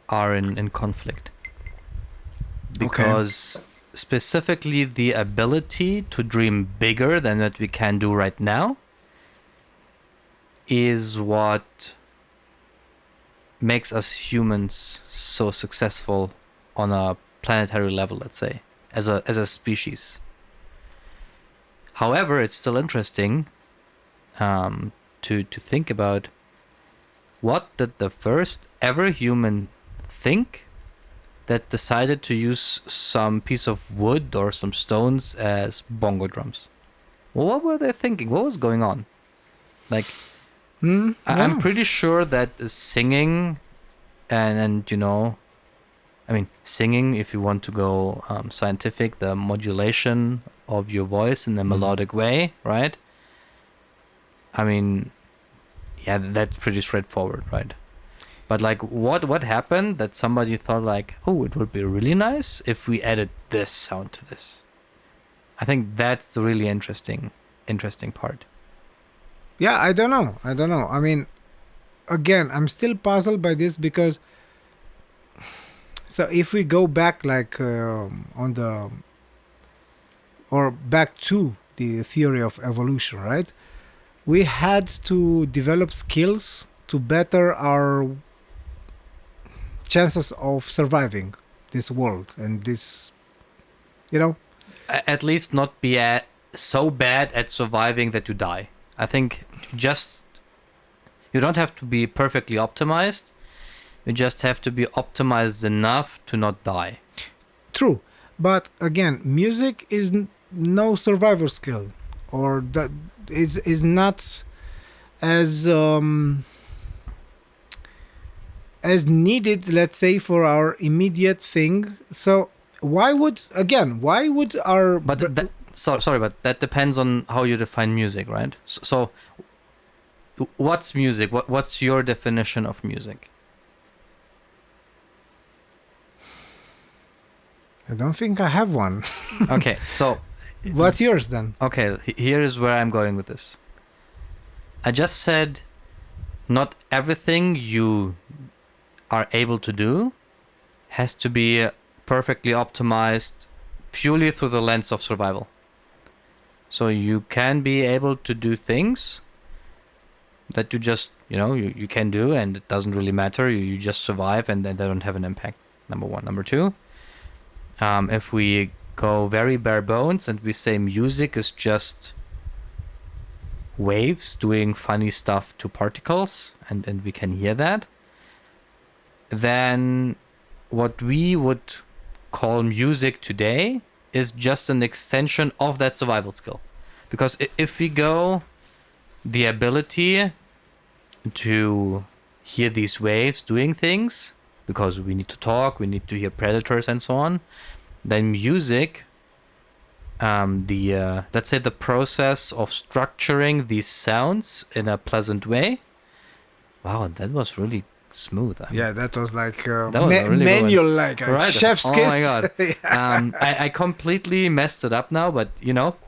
are in conflict. Because specifically the ability to dream bigger than what we can do right now is what makes us humans so successful on a planetary level, let's say. as a species. However, it's still interesting to think about, what did the first ever human think that decided to use some piece of wood or some stones as bongo drums? Well, what were they thinking? What was going on? Like, I'm Yeah. pretty sure that singing and you know, I mean, singing, if you want to go scientific, the modulation of your voice in a melodic way, right? I mean, yeah, that's pretty straightforward, right? But like, what happened that somebody thought like, oh, it would be really nice if we added this sound to this? I think that's the really interesting part. Yeah, I don't know. I mean, again, I'm still puzzled by this because so if we go back like on the or back to the theory of evolution, right? We had to develop skills to better our chances of surviving this world and this, you know. At least not be so bad at surviving that you die. I think just you don't have to be perfectly optimized. You just have to be optimized enough to not die. True, but again, music is no survival skill, or that is not as as needed, let's say, for our immediate thing. So why would our But sorry, but that depends on how you define music, right? So what's music? What's your definition of music? I don't think I have one. Okay, so What's yours then? okay, here is where I'm going with this. I just said not everything you are able to do has to be perfectly optimized purely through the lens of survival. So you can be able to do things that you just, you can do, and it doesn't really matter. You just survive, and then they don't have an impact. Number one. Number two, if we go very bare bones and we say music is just waves doing funny stuff to particles, and we can hear that, then what we would call music today is just an extension of that survival skill. Because if we go the ability to hear these waves doing things, because we need to talk, we need to hear predators and so on, then music, let's say the process of structuring these sounds in a pleasant way. Wow, that was really smooth. Yeah, that was like that was a really manual, like a right? chef's Oh kiss. my god! I completely messed it up now, but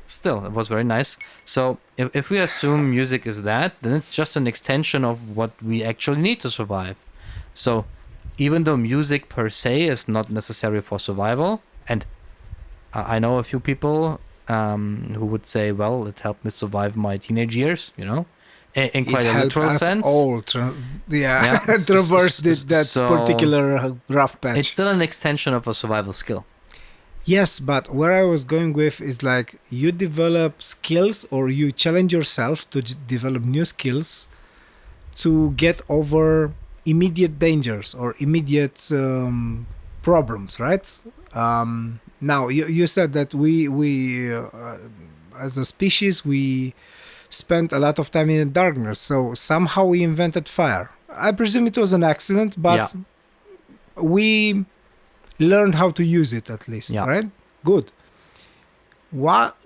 still, it was very nice. So if we assume music is that, then it's just an extension of what we actually need to survive. So even though music per se is not necessary for survival, and I know a few people who would say, well, it helped me survive my teenage years, in quite a literal sense. All traverse that So particular rough patch. it's still an extension of a survival skill. Yes, but where I was going with is like you develop skills or you challenge yourself to develop new skills to get over immediate dangers or immediate problems, right? Now, you said that we as a species, we spent a lot of time in the darkness, so somehow we invented fire. I presume it was an accident, but we learned how to use it at least, right? Good. What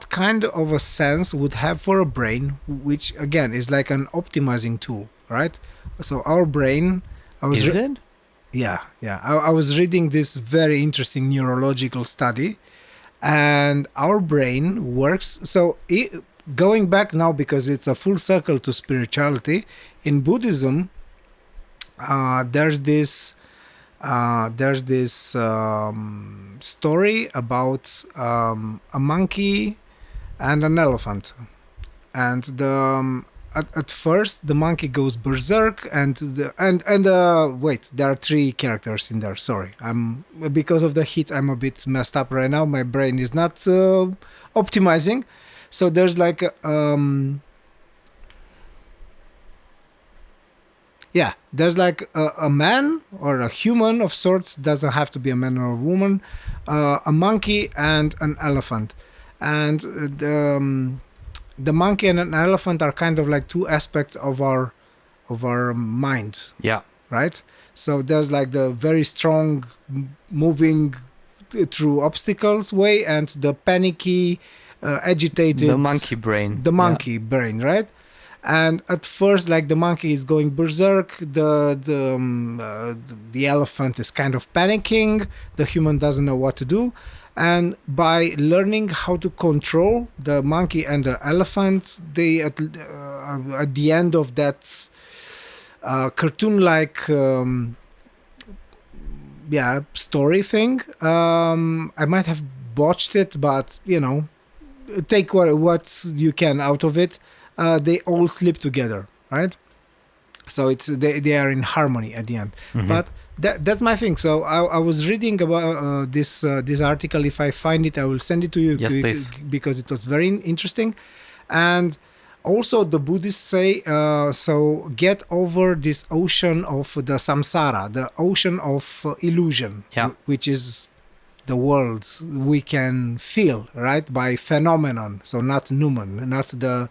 kind of a sense would have for a brain, which again is like an optimizing tool, right? So our brain, Is it? Yeah. I was reading this very interesting neurological study, and our brain works. So going back now, because it's a full circle to spirituality, in Buddhism, there's this story about a monkey and an elephant, and the at first the monkey goes berserk, and wait, there are three characters in there. Sorry, I'm because of the heat. I'm a bit messed up right now. My brain is not optimizing. So there's like there's like a man or a human of sorts. Doesn't have to be a man or a woman. A monkey and an elephant, and the monkey and an elephant are kind of like two aspects of our mind, Yeah. right? So there's like the very strong moving through obstacles way, and the panicky, agitated, The monkey brain. the monkey brain, right? And at first, like the monkey is going berserk, the elephant is kind of panicking, the human doesn't know what to do, and by learning how to control the monkey and the elephant, they at the end of that cartoon-like story thing. I might have botched it, but take what you can out of it. They all sleep together, right? So it's they are in harmony at the end. Mhm. But that's my thing. So I was reading about this article. If I find it, I will send it to you. Yes, please. Because it was very interesting. And also the Buddhists say, so get over this ocean of the samsara, the ocean of illusion, Yeah. which is the world we can feel, right, by phenomenon. So not numen, not the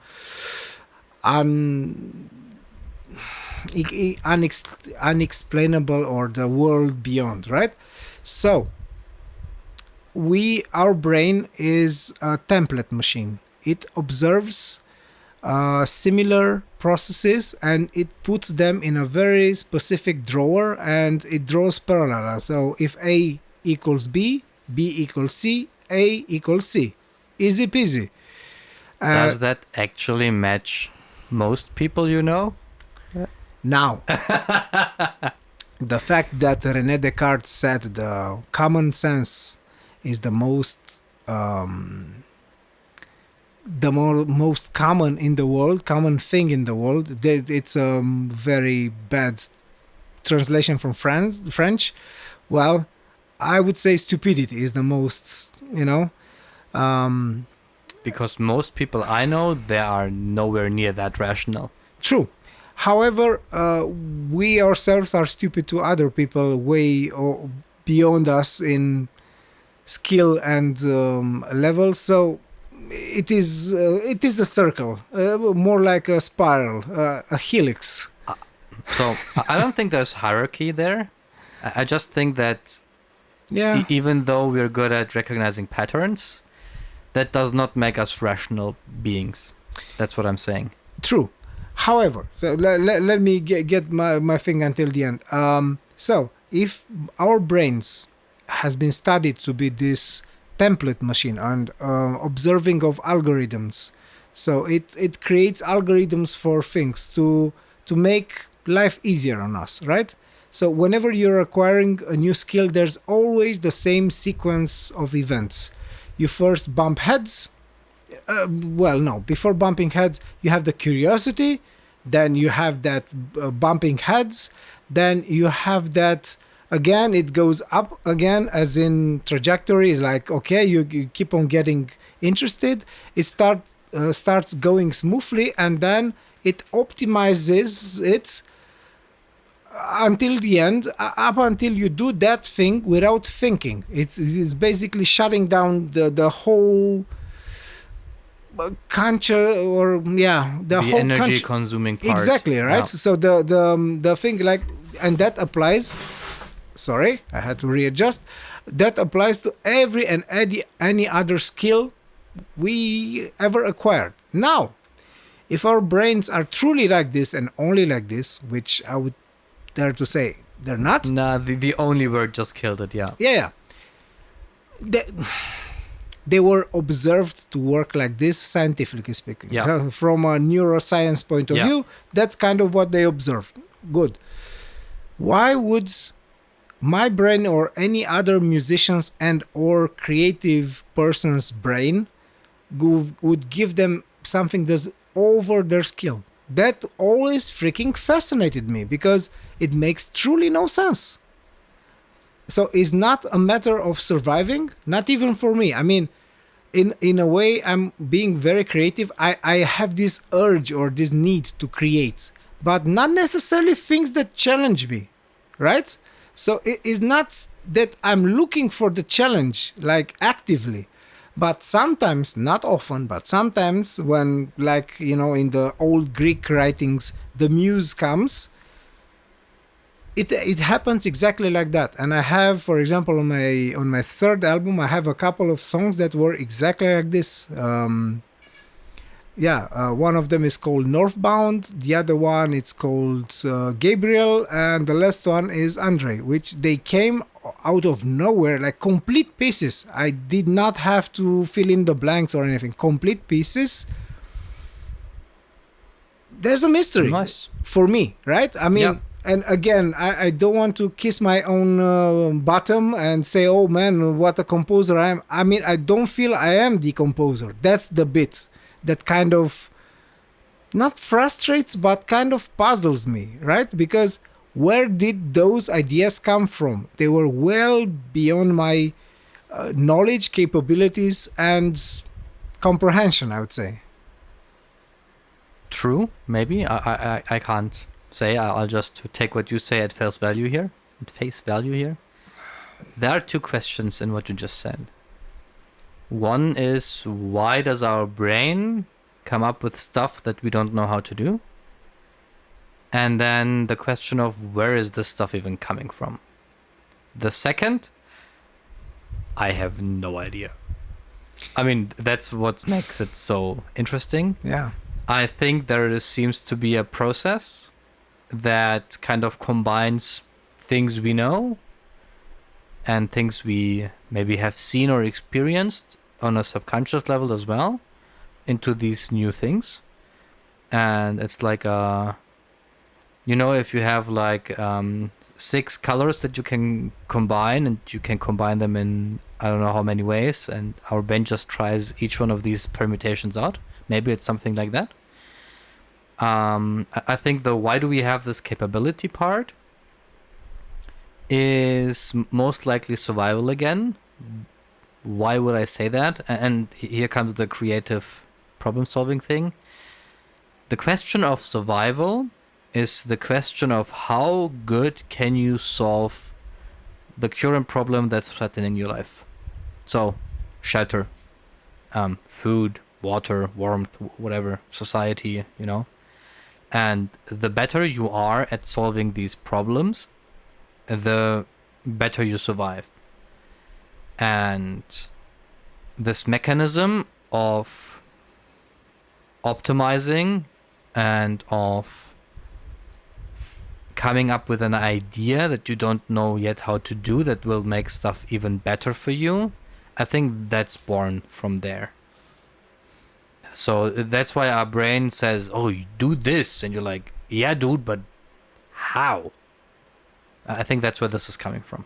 unexplainable or the world beyond, right? So our brain is a template machine. It observes similar processes and it puts them in a very specific drawer, and it draws parallel. So if A equals B, B equals C, A equals C. Easy peasy. Does that actually match most people you know? Now, the fact that René Descartes said the common sense is the most most common in the world, common thing in the world. It's a very bad translation from French. Well, I would say stupidity is the most, Because most people I know, they are nowhere near that rational. true. However, we ourselves are stupid to other people way beyond us in skill and level. So it is a circle, more like a spiral, a helix. So I don't think there's hierarchy there. I just think that Yeah, even though we're good at recognizing patterns, that does not make us rational beings. That's what I'm saying. true. However, so let me get my thing until the end. So if our brains has been studied to be this template machine and observing of algorithms, so it creates algorithms for things to make life easier on us, right? So whenever you're acquiring a new skill, there's always the same sequence of events. You first bump heads. Before bumping heads, you have the curiosity, then you have that bumping heads, then you have that again, it goes up again, as in trajectory, like, okay, you keep on getting interested, it starts going smoothly, and then it optimizes it until the end, up until you do that thing without thinking. It's basically shutting down the whole culture, or the whole energy consuming part. Exactly, right? Yeah. So the thing, like, and that applies, sorry, I had to readjust, that applies to every and any other skill we ever acquired. Now, if our brains are truly like this and only like this, which I would dare to say they're not. Nah, the only word just killed it, yeah. Yeah. They were observed to work like this, scientifically speaking. Yeah. From a neuroscience point of view, that's kind of what they observed. Good. Why would my brain or any other musician's and or creative person's brain would give them something that's over their skill? That always freaking fascinated me because it makes truly no sense. So it's not a matter of surviving, not even for me. I mean, in a way, I'm being very creative. I have this urge or this need to create, but not necessarily things that challenge me, right? So it is not that I'm looking for the challenge like actively, but sometimes, not often, but sometimes when, like, in the old Greek writings, the muse comes, it happens exactly like that. And I have, for example, on my third album, I have a couple of songs that were exactly like this. One of them is called Northbound, the other one it's called Gabriel, and the last one is Andre, which they came out of nowhere, like complete pieces. I did not have to fill in the blanks or anything, complete pieces. There's a mystery Nice. for me, right? I Yeah. mean, and again, I don't want to kiss my own bottom and say, oh man, what a composer I am. I mean, I don't feel I am the composer. That's the bit that kind of not frustrates, but kind of puzzles me, right? Because where did those ideas come from? They were well beyond my knowledge, capabilities, and comprehension, I would say. True, maybe. I can't say. I'll just take what you say at face value here. At face value here. There are two questions in what you just said. One is, why does our brain come up with stuff that we don't know how to do? And then the question of, where is this stuff even coming from? The second, I have no idea. I mean, that's what makes it so interesting. Yeah. I think there seems to be a process that kind of combines things we know and things we maybe have seen or experienced on a subconscious level as well into these new things. And it's like if you have like 6 colors that you can combine, and you can combine them in I don't know how many ways, and our brain just tries each one of these permutations out. Maybe it's something like that. I think the why do we have this capability part is most likely survival again. Why would I say that? And here comes the creative problem solving thing. The question of survival is the question of how good can you solve the current problem that's threatening your life. So, shelter, food, water, warmth, whatever, society, And the better you are at solving these problems, the better you survive. And this mechanism of optimizing and of coming up with an idea that you don't know yet how to do that will make stuff even better for you, I think that's born from there. So that's why our brain says, oh, you do this. And you're like, yeah, dude, but how? I think that's where this is coming from.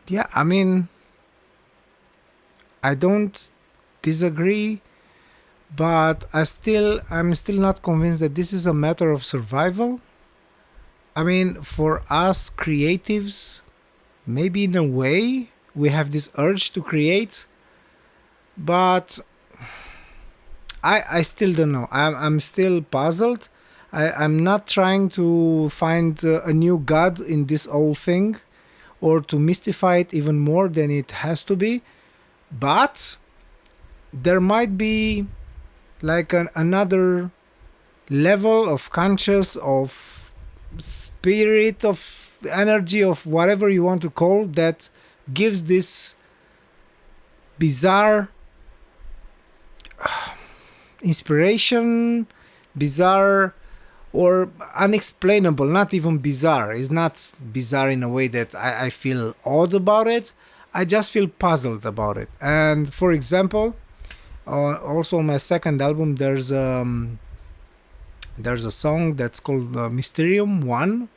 Yeah, I mean, I don't disagree, but I'm still not convinced that this is a matter of survival. I mean, for us creatives, maybe in a way, we have this urge to create, but I still don't know. I'm still puzzled. I'm not trying to find a new god in this whole thing or to mystify it even more than it has to be. But there might be like another level of conscious, of spirit, of energy, of whatever you want to call that gives this bizarre inspiration, bizarre or unexplainable, not even bizarre. It's not bizarre in a way that I feel odd about it. I just feel puzzled about it. And for example, also on my second album, there's a song that's called Mysterium 1,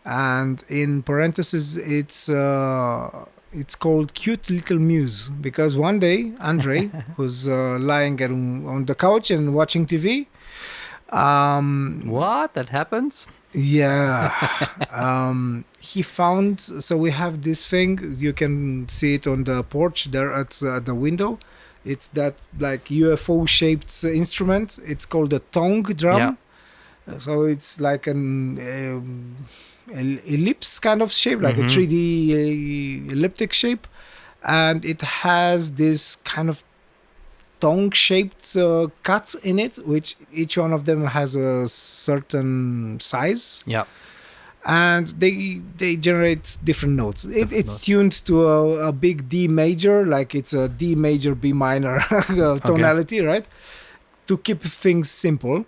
and in parentheses it's called Cute Little Muse, because one day Andre was lying on the couch and watching TV, What? That happens? Yeah. He found, so we have this thing, you can see it on the porch there at the window. It's that like UFO shaped instrument. It's called a tongue Yeah. drum. So it's like an ellipse kind of shape, like a Mhm. 3D elliptic shape. And it has this kind of tongue shaped cuts in it, which each one of them has a certain size. Yeah. And they generate different notes. Different It's notes. tuned to a big D major, like it's a D major B minor tonality, right? To keep things simple.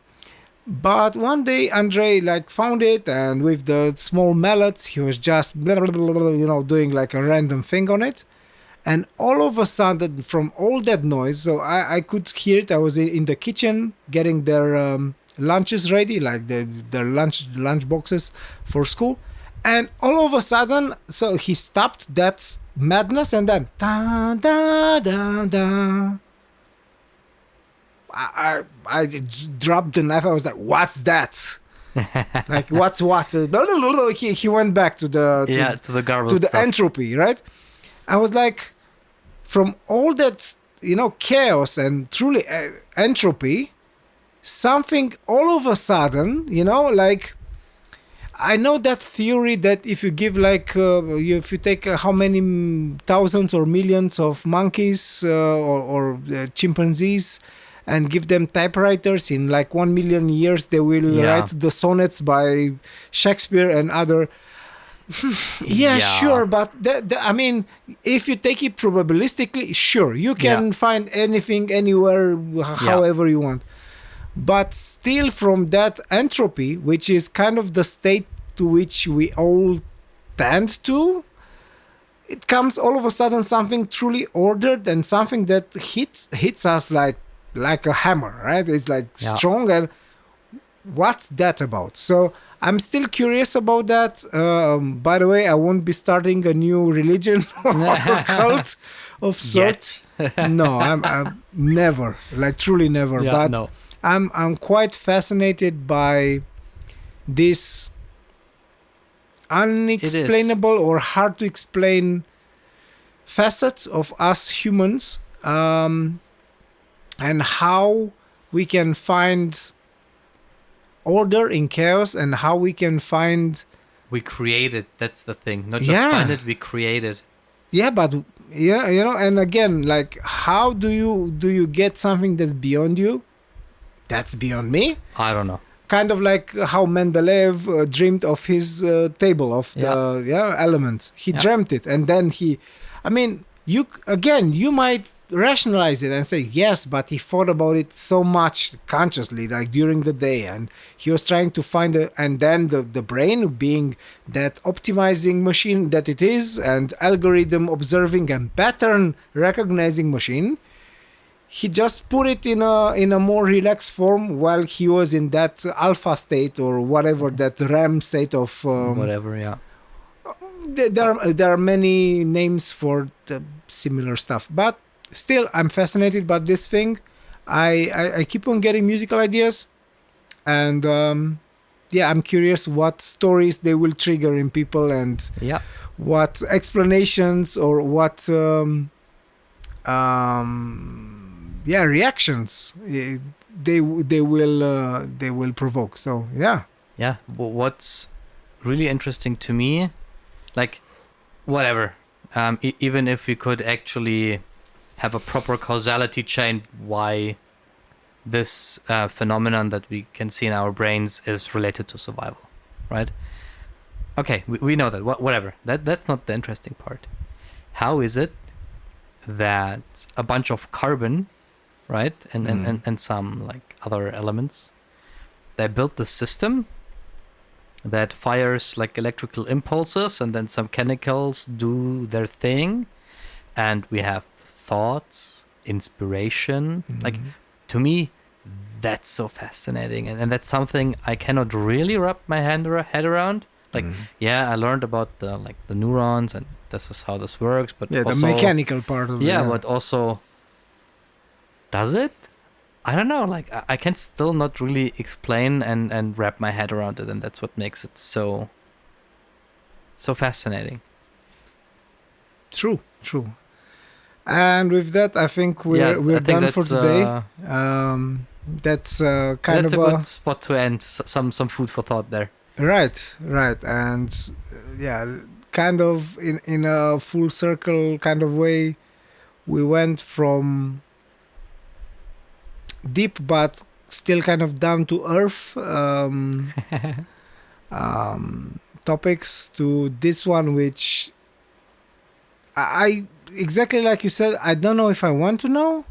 But one day Andre like found it, and with the small mallets, he was just doing like a random thing on it. And all of a sudden, from all that noise, so I could hear it. I was in the kitchen getting their lunches ready, like their lunch boxes for school. And all of a sudden, so he stopped that madness, and then da da da da. I dropped the knife. I was like, "What's that? Like, what's what?" He went back to the Yeah, to the garbled to the stuff. entropy, right? I was like, from all that chaos and truly entropy, something all of a sudden, like I know that theory that if you give like if you take how many thousands or millions of monkeys or chimpanzees and give them typewriters, in like 1 million years they will Yeah. write the sonnets by Shakespeare and other. Yeah, sure, but I mean, if you take it probabilistically, sure, you can Yeah. find anything anywhere, however you want. But still, from that entropy, which is kind of the state to which we all tend to, it comes all of a sudden something truly ordered and something that hits us like a hammer, right? It's like Yeah. strong, and what's that about? So I'm still curious about that. By the way, I won't be starting a new religion or a cult of sorts. No, I'm never, like truly never. Yeah, but no. I'm quite fascinated by this unexplainable or hard to explain facets of us humans, and how we can find order in chaos, and how we can find We create it. That's the thing. Not just Yeah. find it, we create it. but and again, like, how do you get something that's beyond you? That's beyond me. I don't know. Kind of like how Mendeleev dreamed of his table of the elements. He Yeah. dreamt it, and then you might rationalize it and say yes, but he thought about it so much consciously, like during the day, and he was trying to find and then the brain, being that optimizing machine that it is, and algorithm observing and pattern recognizing machine, he just put it in a more relaxed form while he was in that alpha state or whatever, that REM state of Whatever, yeah. there are many names for the similar stuff, but still I'm fascinated by this thing. I keep on getting musical ideas, and I'm curious what stories they will trigger in people, and Yeah. what explanations or what reactions they will provoke. So yeah. Yeah. What's really interesting to me, like, whatever. Even if we could actually have a proper causality chain, why this phenomenon that we can see in our brains is related to survival, right? Okay, we know that. Whatever. That's not the interesting part. How is it that a bunch of carbon, right, and some like other elements, they built the system that fires like electrical impulses, and then some chemicals do their thing, and we have thoughts, inspiration. Like, to me, that's so fascinating, and that's something I cannot really wrap my head around. Like, I learned about the neurons, and this is how this works, but Yeah, also, the mechanical part of it. but also, does it? I don't know, like I can still not really explain and wrap my head around it, and that's what makes it so fascinating. True. And with that, I think we're done for today. That's kind that's of a good spot to end. Some food for thought there. Right, and kind of in a full circle kind of way, we went from deep but still kind of down to earth topics to this one, which I exactly like you said, I don't know if I want to know,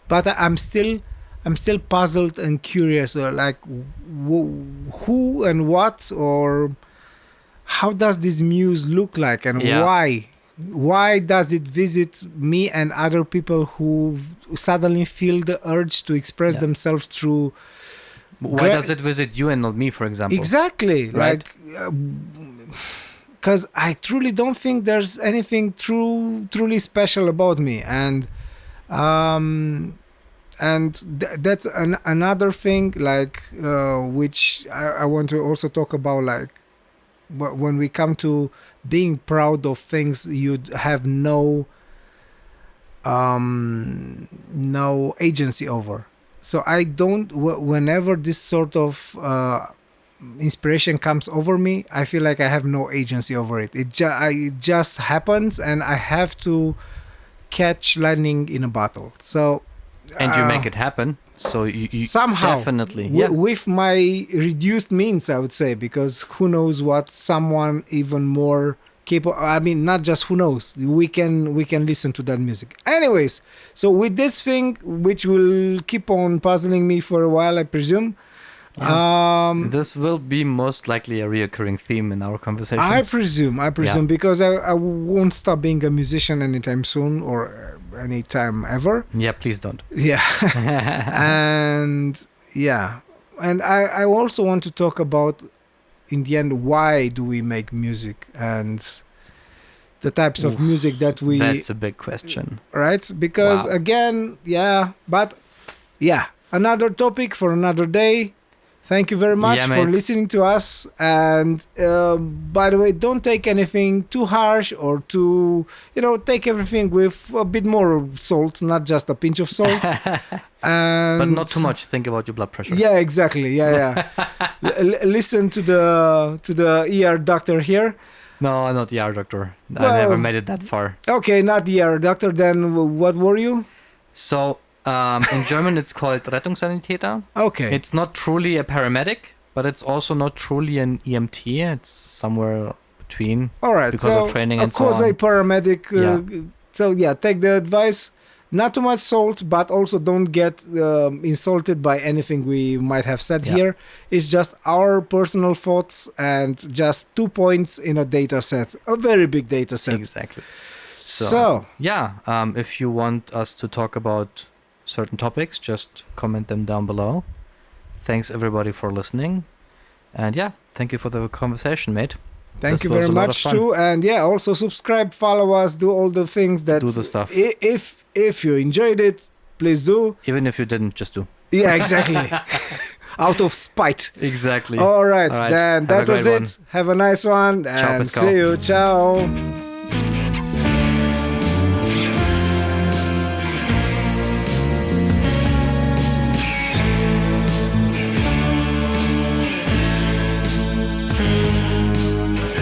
but I'm still puzzled and curious, or like who and what, or how does this muse look like, and why does it visit me and other people who suddenly feel the urge to express themselves through. Why does it visit you and not me, for example? Exactly, right? Like because I truly don't think there's anything truly special about me, and that's another thing, like which I want to also talk about, like when we come to being proud of things you have no agency over. So I don't. Whenever this sort of inspiration comes over me, I feel like I have no agency over it. It just happens, and I have to catch lightning in a bottle. So. And you make it happen. So you somehow, definitely, with my reduced means, I would say, because who knows what someone even more capable. I mean, not just who knows. We can listen to that music. Anyways, so with this thing, which will keep on puzzling me for a while, I presume. Yeah. This will be most likely a reoccurring theme in our conversations. I presume, because I won't stop being a musician anytime soon, or anytime ever. Yeah, please don't. Yeah. and I also want to talk about, in the end, why do we make music, and the types of music that we... That's a big question. Right? Because again, another topic for another day. Thank you very much for listening to us. And by the way, don't take anything too harsh or too, take everything with a bit more salt, not just a pinch of salt. But not too much. Think about your blood pressure. Yeah, exactly. Yeah. Listen to the ER doctor here. No, I'm not ER doctor. I never made it that far. Okay, not ER doctor. Then what were you? So... in German, it's called Rettungssanitäter. Okay. It's not truly a paramedic, but it's also not truly an EMT. It's somewhere between. All right. Because of training and so on. Of course, a paramedic. So take the advice. Not too much salt, but also don't get insulted by anything we might have said here. It's just our personal thoughts and just 2 points in a data set, a very big data set. Exactly. So if you want us to talk about certain topics, just comment them down below. Thanks everybody for listening, and thank you for the conversation, mate. Thank you very much too, and also subscribe, follow us, do all the things that do the stuff. If you enjoyed it, please do. Even if you didn't, just do. Yeah, exactly. Out of spite. Exactly. All right, then that was it. Have a nice one, and see you. Ciao.